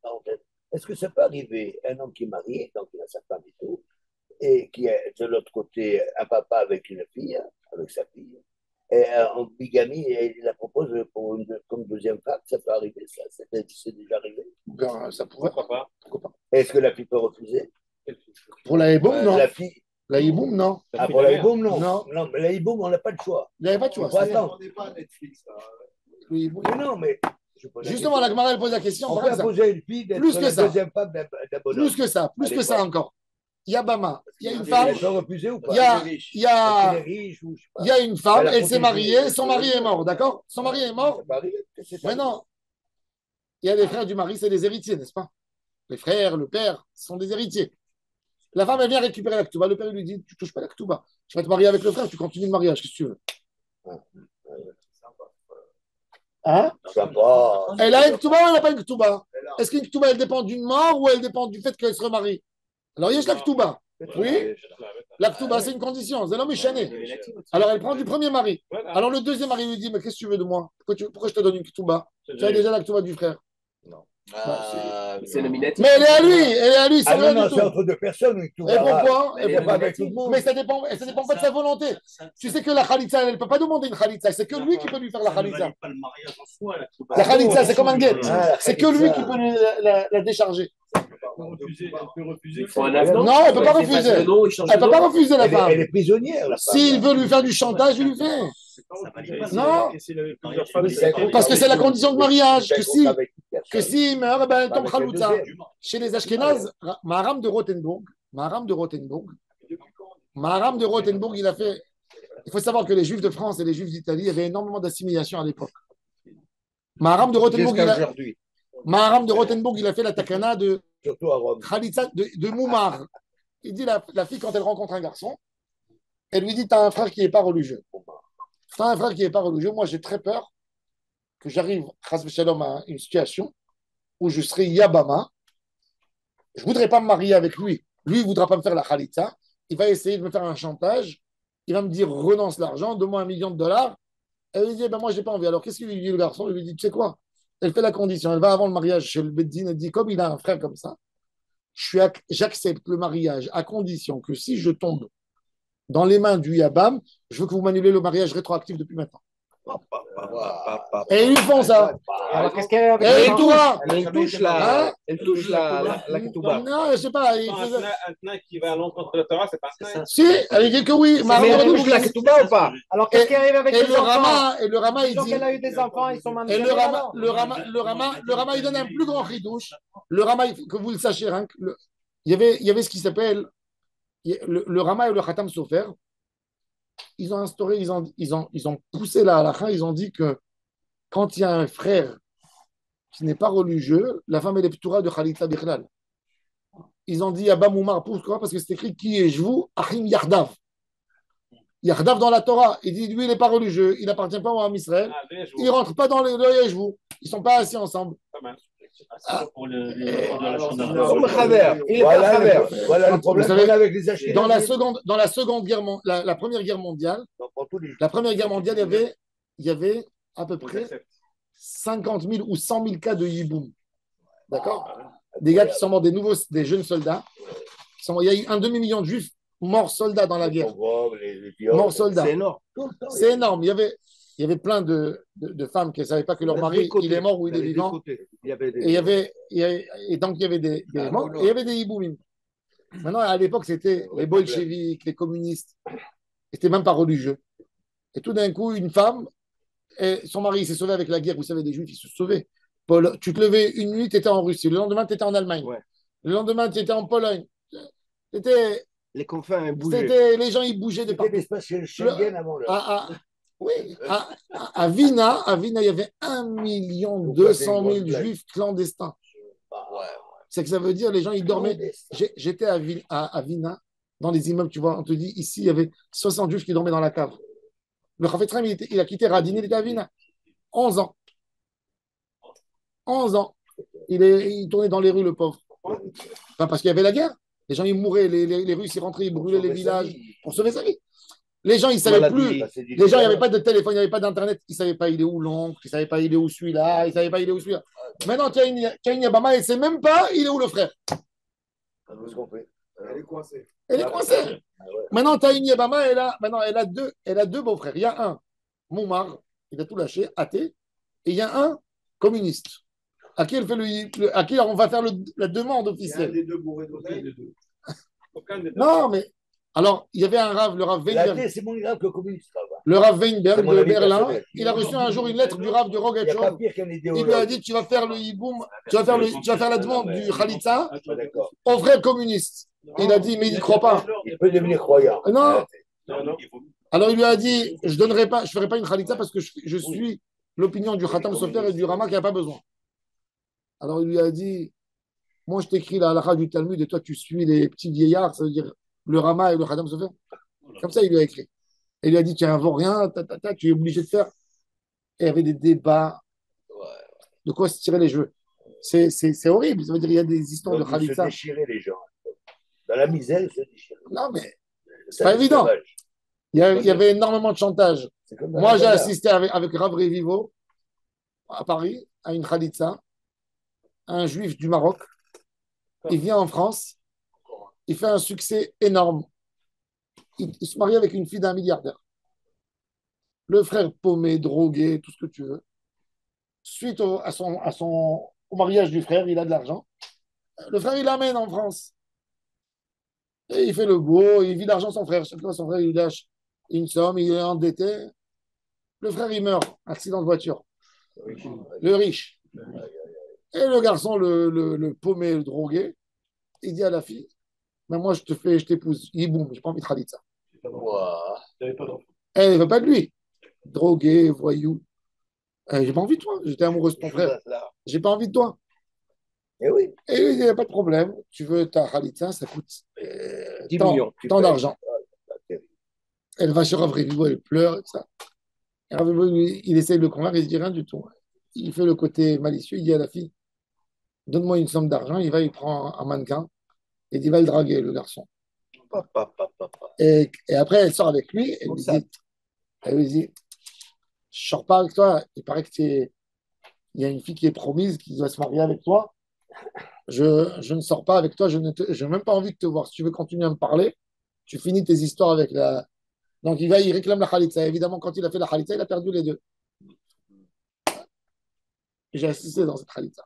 parenthèse. Est-ce que ça peut arriver un homme qui est marié, donc il a sa femme et tout, et qui est de l'autre côté un papa avec une fille, avec sa fille, et en bigamie, et il la propose comme deuxième femme, ça peut arriver, ça, c'est déjà arrivé. Ben, ça pourrait. Pourquoi pas? Est-ce que la fille peut refuser? Pour la Hiboum, non. La fille. La Hiboum, non. Pour la Hiboum, non. Non, mais la Hiboum, on n'a pas le choix. Il n'y avait pas de choix. On n'est pas à Netflix, là. Non, mais. Justement, la Gemara, elle pose la question. On peut poser une fille d'être plus que la ça. deuxième femme d'un bonhomme. Plus que ça encore. Il y a Bama, il y a une Elle femme. est refusée ou pas? Il y a une femme, elle s'est mariée, son mari est mort, d'accord? Son mari est mort. Maintenant, il y a les frères du mari, c'est des héritiers, n'est-ce pas? Les frères, le père, sont des héritiers. La femme, elle vient récupérer la ketouba. Le père, il lui dit, tu ne touches pas la ketouba. Tu vas te marier avec le frère, tu continues le mariage, qu'est-ce que tu veux? Hein? Elle a une ketouba ou elle n'a pas une ketouba? Est-ce qu'une ketouba, elle dépend d'une mort ou elle dépend du fait qu'elle se remarie? Alors, il y a la ketouba. Oui? La ketouba, c'est une condition. C'est l'homme échané. Alors, elle prend du premier mari. Alors, le deuxième mari lui dit, mais qu'est-ce que tu veux de moi? Pourquoi je te donne une ketouba? Tu as déjà la ketouba du frère. C'est nominatif. Mais elle est à lui, elle est à lui, c'est Ah rien non, du c'est tout. entre deux personnes. Et pourquoi? Elle n'est pas avec tout le monde. Mais ça dépend pas de sa volonté. Tu sais que la khalitza, elle ne peut pas demander une khalitza, c'est que lui qui peut lui faire la khalitza. La khalitza, c'est comme un guet. C'est que lui qui peut la décharger. Il faut un avenant. Non, elle ne peut pas refuser. Elle ne peut pas refuser la femme. Elle est prisonnière, la femme. S'il veut lui faire du chantage, il lui fait. Non, parce que c'est la condition de mariage. Que s'il meurt, eh ben, elle tombe chalouta. Chez les Ashkénazes, Maharam de Rothenburg, il a fait. Il faut savoir que les Juifs de France et les Juifs d'Italie avaient énormément d'assimilation à l'époque. Maharam de Rothenburg, il a fait la takana de Khalitza, de Moumar. Il dit la fille, quand elle rencontre un garçon, elle lui dit: t'as un frère qui n'est pas religieux. Moi, j'ai très peur que j'arrive, chas v'shalom, à une situation où je serai Yabama. Je ne voudrais pas me marier avec lui. Lui, il ne voudra pas me faire la khalitza. Il va essayer de me faire un chantage. Il va me dire: renonce l'argent, donne-moi $1 million. Et il dit: ben, moi, je n'ai pas envie. Alors, qu'est-ce qu'il lui dit, le garçon? Il lui dit: tu sais quoi? Elle fait la condition. Elle va avant le mariage chez le Beddin. Elle dit: comme il a un frère comme ça, j'accepte le mariage à condition que si je tombe dans les mains du Yabam, je veux que vous m'annulez le mariage rétroactif depuis maintenant. Et ils font ça. Alors, qu'est-ce qu'il y a avec Et les toi? Elle touche la ketouba. Non, je sais pas. Un tenain qui va à l'encontre de la Torah, c'est pas ça. Si, elle dit que oui. Mais elle touche la ketouba ou pas? Alors, qu'est-ce qui arrive avec les enfants? Et le Rama, il Disons dit. qu'elle a eu des enfants, ils sont maintenant. Et le Rama, il donne un plus grand ridouche. Le Rama, que vous le sachiez, hein, il y avait ce qui s'appelle le Rama et le Khatam Sofer. Ils ont instauré, ils ont poussé la halakha, ils ont dit que quand il y a un frère qui n'est pas religieux, la femme elle est ptoura de Khalitza Bichlal. Ils ont dit Abba Moumar, pourquoi? Parce que c'est écrit qui est vous, Achim Yardav. Yardav dans la Torah, il dit lui il n'est pas religieux, il n'appartient pas au Ham Israël, il ne rentre pas dans le Yeshvou, ils ne sont pas assis ensemble. Pour le Il est pas travers. Voilà le problème avec les Ashkénazes. Dans la seconde guerre, la première guerre mondiale, il y avait à peu près 50 000 ou 100 000 cas de yiboum. D'accord? Des gars qui sont morts, des jeunes soldats. Il y a eu 1,5 million de juifs morts soldats dans la guerre. Morts soldats. C'est énorme. C'est énorme. Il y avait plein de femmes qui ne savaient pas que leur mari, il est mort ou il est vivant. Et donc, il y avait des morts et il y avait des hiboumim. Maintenant, à l'époque, c'était les bolcheviks, les communistes. C'était même pas religieux. Et tout d'un coup, une femme, et son mari s'est sauvé avec la guerre. Vous savez, les juifs, ils se sauvaient. Paul, tu te levais une nuit, tu étais en Russie. Le lendemain, tu étais en Allemagne. Ouais. Le lendemain, tu étais en Pologne. Les confins bougeaient. Les gens, ils bougeaient de partout. C'était l'espace Schengen avant l'heure. Oui, à Vina, il y avait 1,2 million de juifs clandestins. C'est que ça veut dire les gens, ils dormaient. J'étais à Vina, dans les immeubles, tu vois, on te dit, ici, il y avait 60 juifs qui dormaient dans la cave. Le Chafetz Chaim, il a quitté Radin, il était à Vina. 11 ans. 11 ans. Il tournait dans les rues, le pauvre. Enfin, parce qu'il y avait la guerre. Les gens, ils mouraient, les Russes, ils rentraient, ils brûlaient les villages pour sauver sa vie. Les gens, ils ne savaient plus. Les gens, il n'y avait pas de téléphone, il n'y avait pas d'Internet. Ils ne savaient pas il est où l'oncle, ils ne savaient pas il est où celui-là, ils ne savaient pas il est où celui-là. Maintenant, tu as une Yabama, elle ne sait même pas il est où le frère. Elle est coincée. Elle est coincée. Maintenant, tu as une Yabama, elle a deux beaux-frères. Il y a un, Moumar, il a tout lâché, athée, et il y a un communiste. À qui on va faire la demande officielle. Il y a des deux bourrés d'hôtel, des deux. Non, mais alors, il y avait un rave, le rave Weinberg. C'est moins grave que le communiste. Le rave Weinberg de Berlin, il a reçu un jour une lettre du rave de Rogatchov. Il lui a dit: tu vas faire le hiboum, tu vas faire la demande du Khalitza aux frères communistes. Il a dit: mais il n'y croit pas. Il peut devenir croyant. Non. Alors il lui a dit: je ne ferai pas une Khalitza parce que je suis l'opinion du Khatam Sofer et du Rama qui n'a pas besoin. Alors il lui a dit: moi je t'écris la halakha du Talmud et toi tu suis les petits vieillards, ça veut dire le Rama et le Khatam Sofer. Comme ça, il lui a écrit. Et il lui a dit: tu n'inventes rien, tu es obligé de faire. Et il y avait des débats. De quoi se tirer les cheveux. C'est horrible. Ça veut dire qu'il y a des histoires de Khalitza. Se déchirer les gens. Dans la misère, se déchirer. Non, mais c'est pas évident. Il y avait énormément de chantage. Moi, j'ai assisté avec Rav Revivo à Paris à une Khalitza. un juif du Maroc. Il vient en France. Il fait un succès énorme. Il se marie avec une fille d'un milliardaire. Le frère paumé, drogué, tout ce que tu veux. Suite au mariage du frère, il a de l'argent. Le frère, il l'amène en France. Et il fait le beau, il vit l'argent de son frère. Chaque fois, son frère, il lâche une somme, il est endetté. Le frère, il meurt, accident de voiture. Le riche. Et le garçon, le paumé, le drogué, il dit à la fille, mais moi, je t'épouse. Il dit, bon, j'ai pas envie de traduire ça. Elle ne veut pas de lui. Drogué, voyou. J'ai pas envie de toi. J'étais amoureuse de ton frère. J'ai pas envie de toi. Eh oui. Et il n'y a pas de problème. Tu veux ta khalitza, ça coûte 10 millions. Tant d'argent. Elle va chez Rav Revivo, elle pleure et ça. Et Rav Revivo, il essaie de le convaincre, il ne dit rien du tout. Il fait le côté malicieux, il dit à la fille, donne-moi une somme d'argent, il prend un mannequin, et il va le draguer, le garçon. Et après, elle sort avec lui, elle lui dit, je sors pas avec toi, il paraît il y a une fille qui est promise, qui doit se marier avec toi. Je ne sors pas avec toi, je n'ai même pas envie de te voir. Si tu veux continuer à me parler, tu finis tes histoires avec la. Donc il réclame la khalitza. Évidemment, quand il a fait la khalitza, il a perdu les deux. J'ai assisté dans cette khalitza.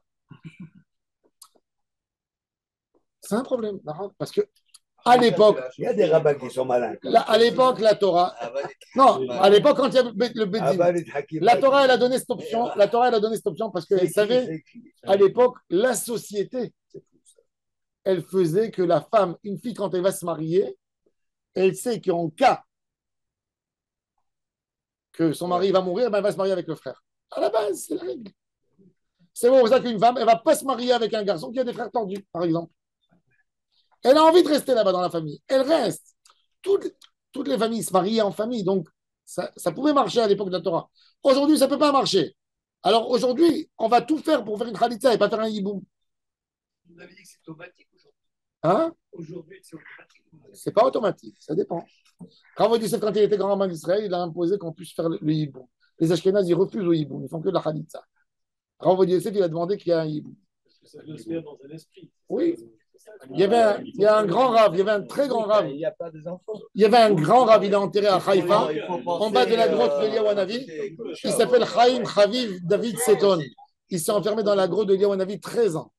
C'est un problème, parce que à l'époque. Il y a des rabbins qui sont malins. À l'époque, la Torah. Non, à l'époque, quand il y avait le Bédine, la Torah, elle a donné cette option. La Torah, elle a donné cette option parce qu'elle savait, à l'époque, la société, elle faisait que la femme, une fille, quand elle va se marier, elle sait qu'en cas que son mari va mourir, elle va se marier avec le frère. À la base, c'est la règle. C'est pour ça qu'une femme, elle ne va pas se marier avec un garçon qui a des frères tordus, par exemple. Elle a envie de rester là-bas dans la famille. Elle reste. Toutes les familles se mariaient en famille, donc ça pouvait marcher à l'époque de la Torah. Aujourd'hui, ça ne peut pas marcher. Alors aujourd'hui, on va tout faire pour faire une khalitza et pas faire un hiboum. Vous avez dit que c'est automatique aujourd'hui. Hein? Aujourd'hui, c'est automatique. C'est pas automatique, ça dépend. Rav Yosef, quand il était grand rabbin d'Israël, il a imposé qu'on puisse faire le hiboum. Les Ashkénazes, ils refusent le hiboum, ils font que de la khalitza. Rav Yosef, il a demandé qu'il y ait un hiboum. Parce que ça doit se faire dans un esprit. Oui. Il y a un grand rave, il y avait un très grand rave. Il n'y a pas des enfants. Il y avait un grand rave, il est enterré à Haïfa, en bas de la grotte de Liawanavi. Il s'appelle Chaim Chaviv David Seton. Il s'est enfermé dans la grotte de Liawanavi 13 ans.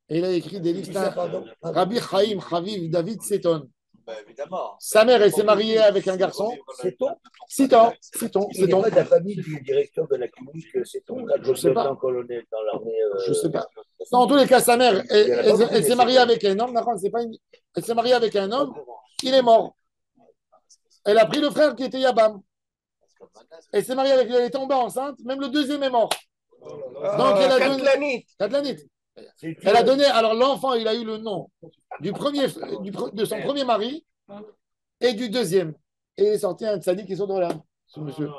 Et il a écrit des livres. Rabbi Chaim Chaviv David Seton. Évidemment. Sa mère, elle s'est mariée avec un garçon. Seton. Il n'est pas de la famille du directeur de la clinique Seton. Je ne sais pas. Colonel dans l'armée. Je ne sais pas. Non, en tous les cas, sa mère, elle s'est mariée avec un homme. Elle s'est mariée avec un homme. Il est mort. Elle a pris le frère qui était Yabam. Elle s'est mariée avec lui. Elle est tombée enceinte. Même le deuxième est mort. Donc, elle a donné. Katlanit. Elle a donné. Alors, l'enfant, il a eu le nom de son premier mari et du deuxième. Et il est sorti un tzaddik qui est sur de l'âme, ce monsieur.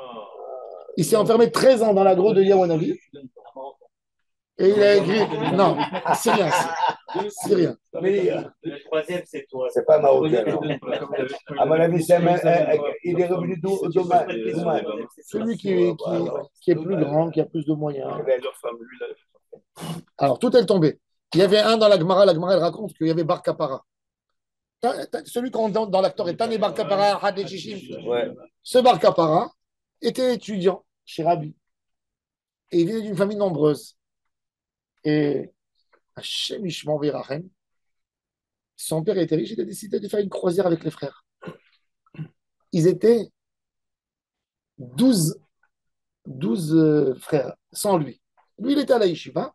Il s'est enfermé 13 ans dans la grotte de Yawanavi. Et il a écrit. Non, c'est rien. C'est rien. Le troisième, c'est toi. C'est pas marocain. À mon avis, il est revenu d'Oman. Celui qui est plus grand, qui a plus de moyens. Alors, tout est tombé. Il y avait un dans la Gemara elle raconte qu'il y avait Bar Kapara. Celui qu'on dans l'acteur est Tané Bar Kapara, Hadé Shishim. Ce Bar Kapara était étudiant chez Rabbi. Et il venait d'une famille nombreuse. Et Hachem Ishmael Virachem, son père était riche, il a décidé de faire une croisière avec les frères. Ils étaient 12 frères, sans lui. Lui, il était à la Yeshiva.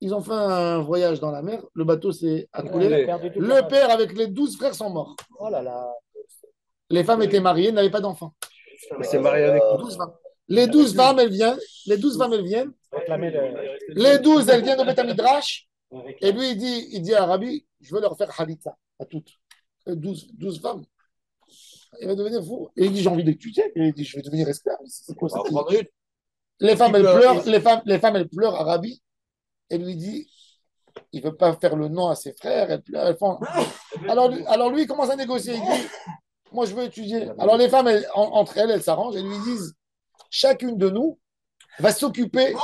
Ils ont fait un voyage dans la mer. Le bateau s'est accoulé. Le père avec les 12 frères sont morts. Oh là là. Les femmes étaient mariées, n'avaient pas d'enfants. Mais c'est marié avec 12 femmes. Les 12 femmes, elles viennent. Les 12 elles viennent au Beth Midrash. Et lui, il dit à Rabbi, je veux leur faire Khalitza à toutes. 12 femmes. Il va devenir fou. Et il dit, j'ai envie d'étudier. Et il dit, je vais devenir esclave. C'est quoi ça? Les femmes, elles pleurent à Rabbi. Elle lui dit, il ne veut pas faire le nom à ses frères. Elles pleurent, alors lui, il commence à négocier. Il dit, moi, je veux étudier. Alors les femmes, entre elles s'arrangent. Elles lui disent, chacune de nous va s'occuper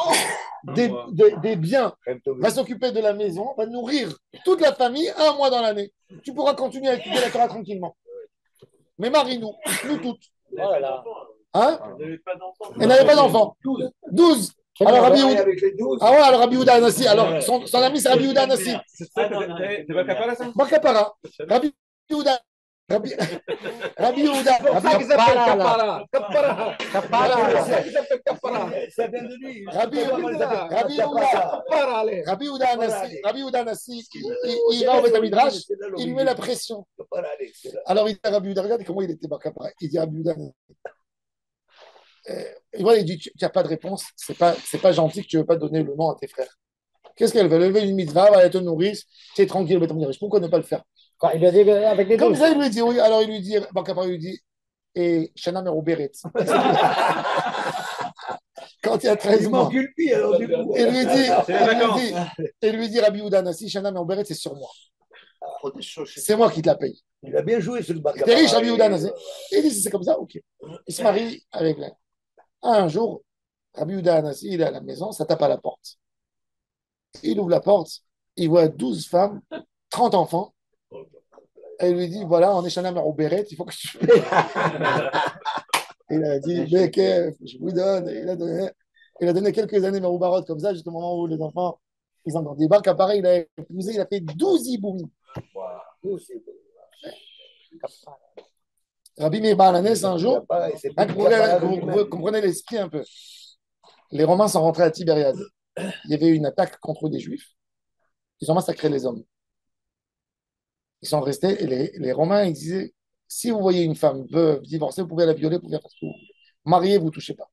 des biens, va s'occuper de la maison, va nourrir toute la famille 1 mois dans l'année. Tu pourras continuer à étudier la Torah tranquillement. Mais marie-nous, nous toutes. Hein? Elle n'avait pas d'enfants. 12. Alors Rabbi Yehuda. Ah ouais, alors Rabbi Yehuda Anassi. Alors son ami c'est Rabbi Yehuda Anassi. C'est Bakapara ça? Bakapara. Rabbi Yehuda. Rabbi Yehuda. Rabbi Yehuda Anassi, il va au Beth Midrash, il lui met la pression. Alors il dit à Rabbi Yehuda, regarde comment il était Bakapara. Il dit à Rabbi Yehuda, et voilà, il dit, tu n'as pas de réponse, c'est pas gentil que tu ne veux pas donner le nom à tes frères. Qu'est-ce qu'elle veut? Lever une mitzvah, elle te nourrir, tu es tranquille, pourquoi ne pas le faire? Il lui a dit avec les Comme deux. ça, il lui dit, oui, alors il lui dit, Bakapara lui dit, et Shana Merouberet. Quand il y a 13 mois, il lui dit, Rabbi Yehuda Anassi, Shana Merouberet, c'est sur moi. C'est moi qui te la paye. Il a bien joué sur le Bakapara. T'es riche, Rabbi Yehuda Anassi. Il dit, c'est comme ça, ok. Il se marie avec elle. Un jour, Rabbi Yehuda Anassi, il est à la maison, ça tape à la porte. Il ouvre la porte, il voit 12 femmes, 30 enfants, et il lui dit, voilà, on est Shana Merouberet, il faut que tu payes. Il a dit, Bekef, je vous donne. Il a donné quelques années Meroubarot comme ça, juste au moment où les enfants, ils ont grandi. Bakapara, il a épousé, il a fait 12 iboumim. Rabbi Meir Baal Hanès, un jour, vous comprenez l'esprit un peu. Les Romains sont rentrés à Tibériade. Il y avait eu une attaque contre des Juifs. Ils ont massacré les hommes. Ils sont restés, et les Romains ils disaient, si vous voyez une femme veuve, divorcée, vous pouvez la violer, vous pouvez faire ce que vous voulez. Mariée, vous ne touchez pas.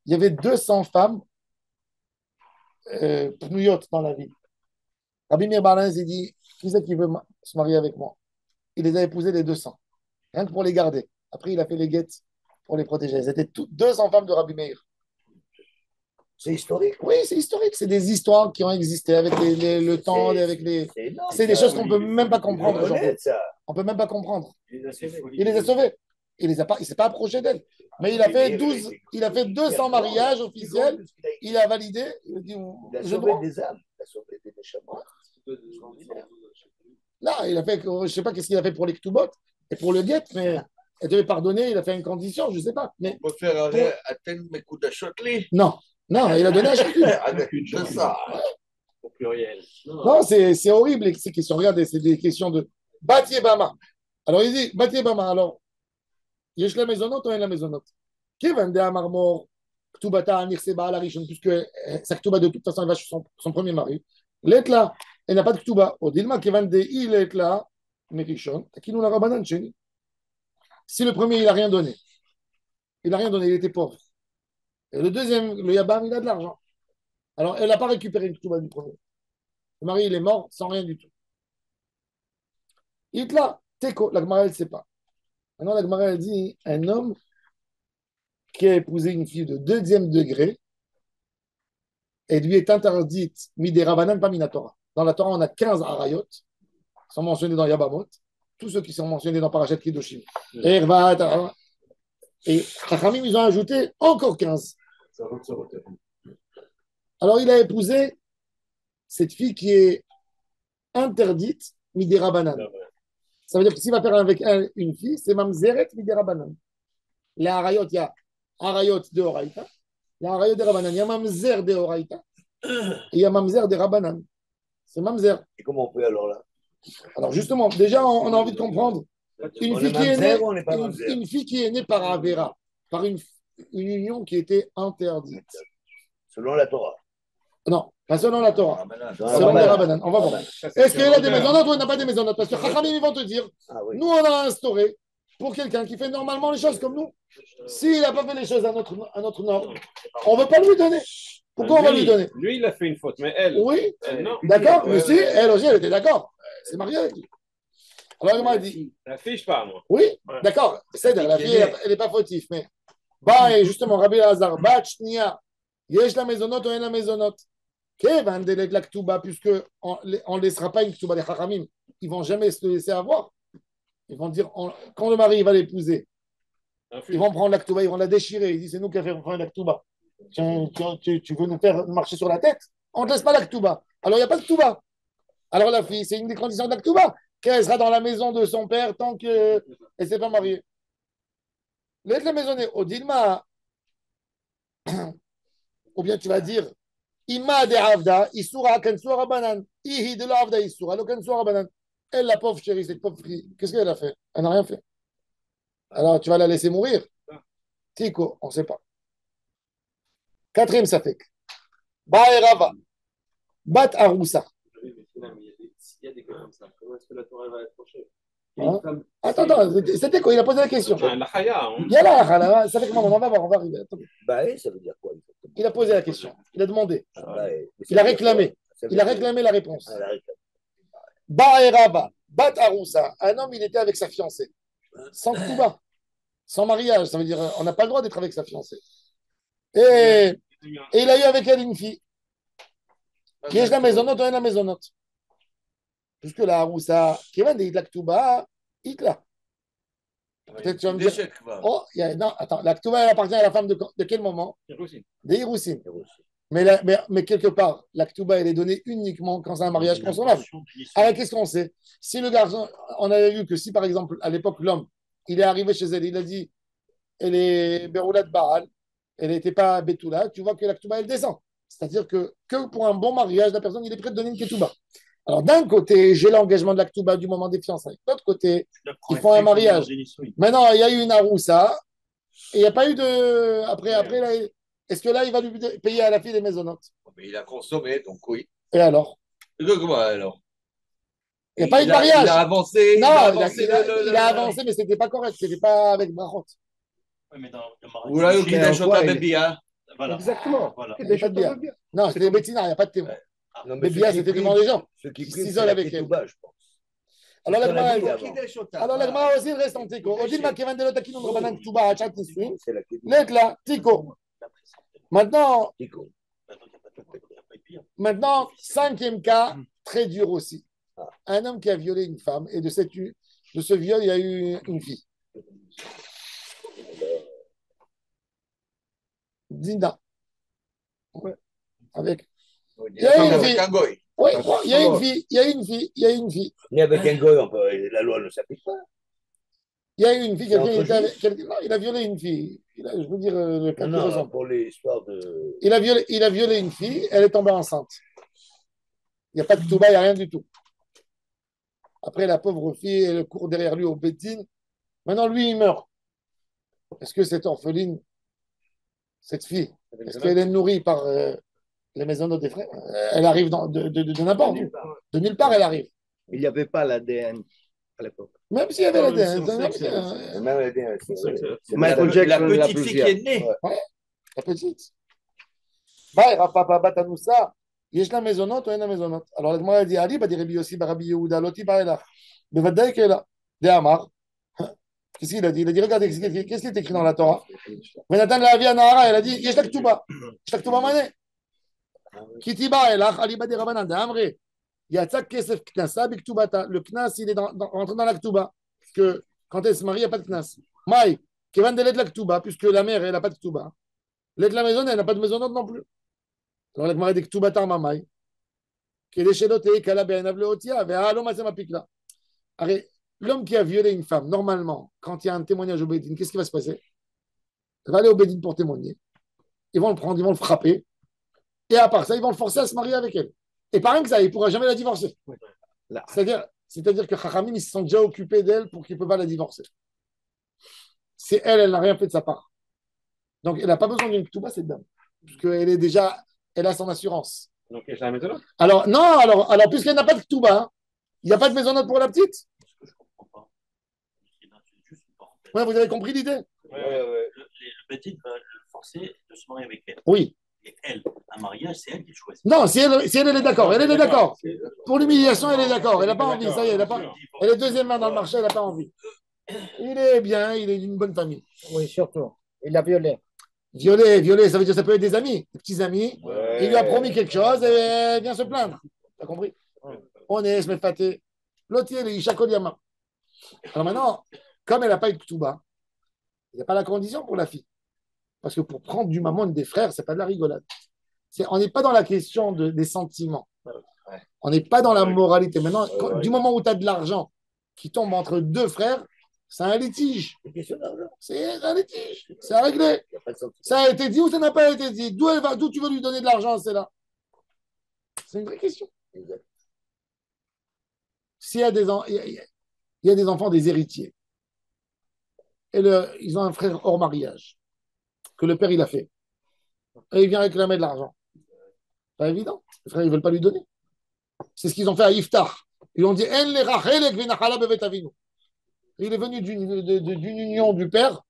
Il y avait 200 femmes pnouillottes dans la ville. Rabbi Meir Baal Hanès, il dit, qui c'est qui veut se marier avec moi? Il les a épousées les 200. Rien que pour les garder. Après, il a fait les guettes pour les protéger. C'était 200 femmes de Rabbi Meir. C'est historique. Oui, c'est historique. C'est des histoires qui ont existé avec le temps, avec les. C'est des choses qu'on ne peut même pas comprendre aujourd'hui. On ne peut même pas comprendre. Il les a sauvés. Il ne s'est pas approché d'elles. Mais il a fait 200 mariages officiels. Il a validé. Il a sauvé des âmes. Il a sauvé des méchants. Là, il a fait, je ne sais pas qu'est-ce qu'il a fait pour les Ktubot et pour le guet, mais elle devait pardonner, il a fait une condition, je ne sais pas. Mais, on peut faire arrêt à tel Mekudashotli. Non, il a donné à chacune. C'est ça. Au pluriel. Non, c'est horrible ces questions. Regardez, c'est des questions de Bati Bama. Alors il dit, Bati Bama, alors, Yesh la maisonnote ou la maisonnote? Qui vendait à Marmor, Ktubata, Nirseba, à la Rishon, puisque sa Ktuba de toute façon, elle va chez son premier mari. L'Etla, elle n'a pas de Ktuba. Odilma, qui vendait, il est là, mais Rishon, qui nous la rabanan chez nous. Si le premier, il n'a rien donné, il était pauvre. Et le deuxième, le Yabam, il a de l'argent. Alors, elle n'a pas récupéré le Ktuba du premier. Le mari, il est mort sans rien du tout. Hitla, Teko, la Gemara, elle ne sait pas. Maintenant, la Gemara, elle dit un homme qui a épousé une fille de 2e degré et lui est interdite, Midé Rabanan, pas Minatora. Dans la Torah, on a 15 arayot, qui sont mentionnés dans Yabamot, tous ceux qui sont mentionnés dans Parashat Kedoshim. Et Chachamim, ils ont ajouté encore 15. Alors, il a épousé cette fille qui est interdite, Midé Rabanan. Ça veut dire que s'il va faire avec elle une fille, c'est Mamzeret Midé Rabanan. Les arayot, il y a arayot de Horaïta, il y a arayot de Rabanan, il y a Mamzer de Horaïta, et il y a Mamzer de Rabanan. C'est Mamzer. Et comment on fait alors là? Alors justement, déjà, on a envie de comprendre. Une fille qui est née par Avera, par une union qui était interdite. Selon la Torah. Non, pas selon la Torah. Selon les Rabbanan. On va voir. Est-ce qu'il a des maisonnotes ou il n'a pas des maisonnotes? Parce que Chachamim, ils vont te dire, nous, on a instauré pour quelqu'un qui fait normalement les choses comme nous. S'il n'a pas fait les choses à notre norme, on ne veut pas lui donner. Pourquoi on va lui donner? Lui, il a fait une faute, mais elle. Oui, non. D'accord, mais si, elle aussi, elle était d'accord. C'est mariée avec lui. Alors, il m'a dit. La fille, je parle, moi. Oui, d'accord. C'est-à-dire, la fille, elle n'est pas fautive. Mais, et justement, Rabbi Hazar, Bachnia, Yesh la maisonnote ou la maisonnote. Puisque on ne laissera pas une Ktuba des Chachamim. Ils ne vont jamais se laisser avoir. Ils vont dire, quand le mari va l'épouser, ils vont prendre la Ktuba, ils vont la déchirer. Ils disent, c'est nous qui avons fait la Ktuba. Tu veux nous faire marcher sur la tête? On ne te laisse pas la Ketouba. Alors, il n'y a pas de Ketouba. Alors, la fille, c'est une des conditions de la Ketouba, qu'elle sera dans la maison de son père tant qu'elle ne s'est pas mariée. Laisse la maisonnée. Au Dilma, ou bien tu vas dire, Ima de Avda, Isura, Kensura Banan. Ihi de la Avda, Isura, le Kensura Banan. Elle, la pauvre chérie, cette pauvre fille, qu'est-ce qu'elle a fait? Elle n'a rien fait. Alors, tu vas la laisser mourir? Tico, on ne sait pas. Quatrième safek. Ba et Rava. Bat Aroussa. Il y a des cas comme ça. Comment est-ce que la Torah va être tranchée? Hein? Attends, c'était quoi? Il a posé la question. La Chaya. Il y a là, ça fait comment? On va voir, on va arriver. Attends. Bah, ça veut dire quoi? Il a posé la question. Il a demandé. Bah, Il a réclamé. Il a réclamé la réponse. Ah, la réclame. Ba et Rava. Bat Aroussa. Un homme, il était avec sa fiancée. Sans Ketouba. Sans mariage. Ça veut dire, on n'a pas le droit d'être avec sa fiancée. Et il a eu avec elle une fille. Qui est la maisonnote, on est la maisonnote. Puisque la Aroussa, qui va de la Ketouba, il l'a. Peut-être tu vas me dire. Oh, non, attends, la Ketouba, elle appartient à la femme de quel moment? Des Hiroussin. Mais quelque part, la Ketouba, elle est donnée uniquement quand c'est un mariage consommable. Alors, qu'est-ce qu'on sait? Si le garçon, on avait vu que si, par exemple, à l'époque, l'homme, il est arrivé chez elle, il a dit, elle est Beroulat Baal, elle n'était pas Betula, tu vois que la Ketouba, elle descend. C'est-à-dire que pour un bon mariage, la personne, il est prêt de donner une Ketouba. Alors, d'un côté, j'ai l'engagement de la Ketouba du moment des fiançailles. De l'autre côté, ils font un mariage. Maintenant, il y a eu une Aroussa, et il n'y a pas eu de. Après là, est-ce que là, il va lui payer à la fille les maisonnotes? Mais il a consommé, donc oui. Et alors? Comment alors? Il n'y a pas eu de mariage. Il a avancé. Non, il a avancé, mais ce n'était pas correct. Ce n'était pas avec Brachot. Oui, mais dans le mariage. Ou là, il a chanté Bébia. Voilà. Exactement. Voilà. Il n'y a pas de bière. Non, c'était des Bettina, il n'y a pas de témoin. Mais Bia, c'était devant les gens. Ceux qui s'isolent avec elle. je pense. Alors, Alors, l'Agma aussi, il reste en Tico. Odilma qui vient de l'Otakin, on va Ketouba à Chat Nissuin. c'est la question. L'être là, Tico. Maintenant, cinquième cas, très dur aussi. Un homme qui a violé une femme, et de ce viol, il y a eu une fille. Dina. Ouais. Avec. Il y a une fille. Oui, il y a une fille. Mais avec un goy, la loi ne s'applique pas. Il y a eu une fille, non, il a violé une fille. Je veux dire, le cas Non, qui ressemble. pour l'histoire de. Il a violé une fille, elle est tombée enceinte. Il n'y a pas de Ketouba, il n'y a rien du tout. Après, la pauvre fille, elle court derrière lui au Bédine. Maintenant, lui, il meurt. Est-ce que cette orpheline, cette fille, est-ce qu'elle est nourrie par les maisons des frères? Elle arrive de n'importe où. De nulle part, elle arrive. Il n'y avait pas l'ADN à l'époque. Même s'il y avait l'ADN. La petite fille qui est née. Ouais, la petite. Bah, Rafa Batanoussa. יש לה מזונות או אין לה מזונות? Alors, הגמרא dit, אליבא דרבי יוסי ברבי יהודה לא תיבא אלך. בוודאי כאלה. דאמר, qu'est-ce qu'il a dit? Il a dit, regardez, qu'est-ce qui est écrit dans la Torah? ונתן לאבי הנערה, elle a dit, יש לה כתובה. יש לה כתובה מנה. כי תיבא אלך, אליבא דרבנן דאמרי. יצא כסף כנסה בכתובתה. Le knas, il est rentré dans la ktuba. Parce que quand elle se marie, il n'y a pas de knas. Maï, qui vend de l'aide de la ktuba, puisque la mère, elle n'a pas de ktuba. L'aide de la maison, elle n'a pas de maisonnote non plus. Alors, la Gemara dit Ketoubatar Mamai, qui est déchéloté, qu'elle a bien avlé au tia, mais à l'homme, c'est ma pique là. L'homme qui a violé une femme, normalement, quand il y a un témoignage au Bédine, qu'est-ce qui va se passer? Il va aller au Bédine pour témoigner. Ils vont le prendre, ils vont le frapper. Et à part ça, ils vont le forcer à se marier avec elle. Et par rien que ça, il ne pourra jamais la divorcer. C'est-à-dire que Chachamim, ils se sont déjà occupés d'elle pour qu'ils ne peuvent pas la divorcer. C'est elle n'a rien fait de sa part. Donc, elle n'a pas besoin d'une Ketouba, cette dame. Puisqu'elle est déjà. Elle a son assurance. Donc, il y a la maisonnette. Alors, non, alors puisqu'elle n'a pas de Ketouba, il n'y a pas de maisonnette pour la petite. Ce que je ne comprends pas, juste une parenthèse. Ouais, vous avez compris l'idée? Le petit va le forcer de se marier avec elle. Oui. Et elle, un mariage, c'est elle qui choisit. Non, si elle est d'accord, elle est d'accord. Pour l'humiliation, elle est d'accord. Elle n'a pas envie, ça y est, elle est deuxième main dans le marché, elle n'a pas envie. Il est bien, il est d'une bonne famille. Oui, surtout. Il a violé. Violer, ça veut dire que ça peut être des amis, des petits amis. Ouais. Il lui a promis quelque chose et elle vient se plaindre. T'as compris? On est, je me fâté. L'autre, il est Ishakoliama. Alors maintenant, comme elle n'a pas eu de Ketouba, il n'y a pas la condition pour la fille. Parce que pour prendre du mammon des frères, c'est pas de la rigolade. On n'est pas dans la question des sentiments. On n'est pas dans la moralité. Maintenant, du moment où tu as de l'argent qui tombe entre deux frères, c'est un litige. C'est un litige. C'est à régler. Ça a été dit ou ça n'a pas été dit? D'où tu veux lui donner de l'argent, c'est là. C'est une vraie question. S'il y a il y a des enfants, des héritiers, et ils ont un frère hors mariage, que le père il a fait, et il vient réclamer de l'argent. Pas évident. Les frères, ils ne veulent pas lui donner. C'est ce qu'ils ont fait à Iftar. Ils ont dit il est venu d'une union du père,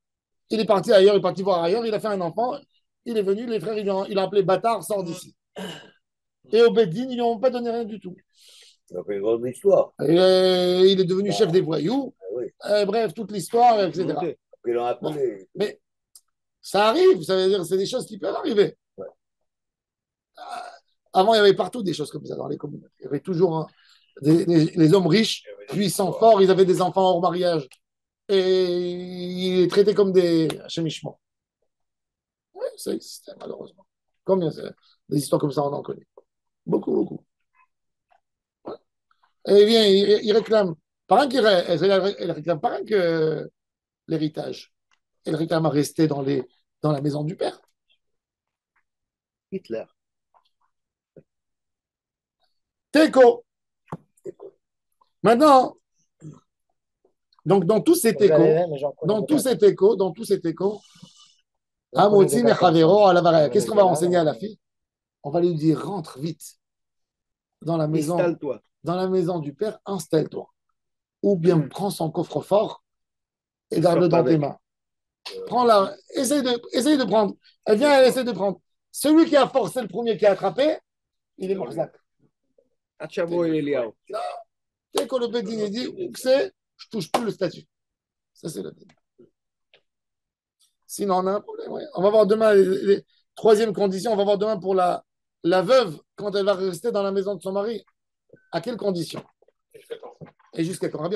il est parti ailleurs, il est parti voir ailleurs, il a fait un enfant, il est venu, les frères, il a appelé bâtard, sors d'ici. Et au Beddin, ils lui ont pas donné rien du tout. Il a fait une grande histoire. Et, il est devenu chef des voyous. Oui. Bref, toute l'histoire, etc. Ils l'ont appelé. Mais ça arrive, ça veut dire c'est des choses qui peuvent arriver. Ouais. Avant, il y avait partout des choses comme ça dans les communautés. Il y avait toujours les hommes riches, puissants, forts, ils avaient des enfants hors mariage. Et ils les traitaient comme des chémichements. Oui, ça existait, malheureusement. Combien des histoires comme ça, on en connaît. Beaucoup, beaucoup. Ouais. Et il vient, il réclame. Elle réclame pas rien que l'héritage. Elle réclame à rester dans la maison du père. Hitler. Teco. Maintenant, donc dans tous ces échos, qu'est-ce qu'on va enseigner à la fille? On va lui dire rentre vite dans la maison, dans la maison du père, installe-toi. Ou bien prends son coffre-fort et garde-le dans tes mains. Prends-la, essaye de prendre. Elle vient, elle essaie de prendre. Celui qui a forcé le premier qui a attrapé, il est morzac. Dès que le Bédine dit où c'est, je touche plus le statut. Ça, c'est le Bédine. Sinon, on a un problème. Ouais. On va voir demain troisième condition, on va voir demain pour la veuve, quand elle va rester dans la maison de son mari. À quelles conditions? Et jusqu'à quand?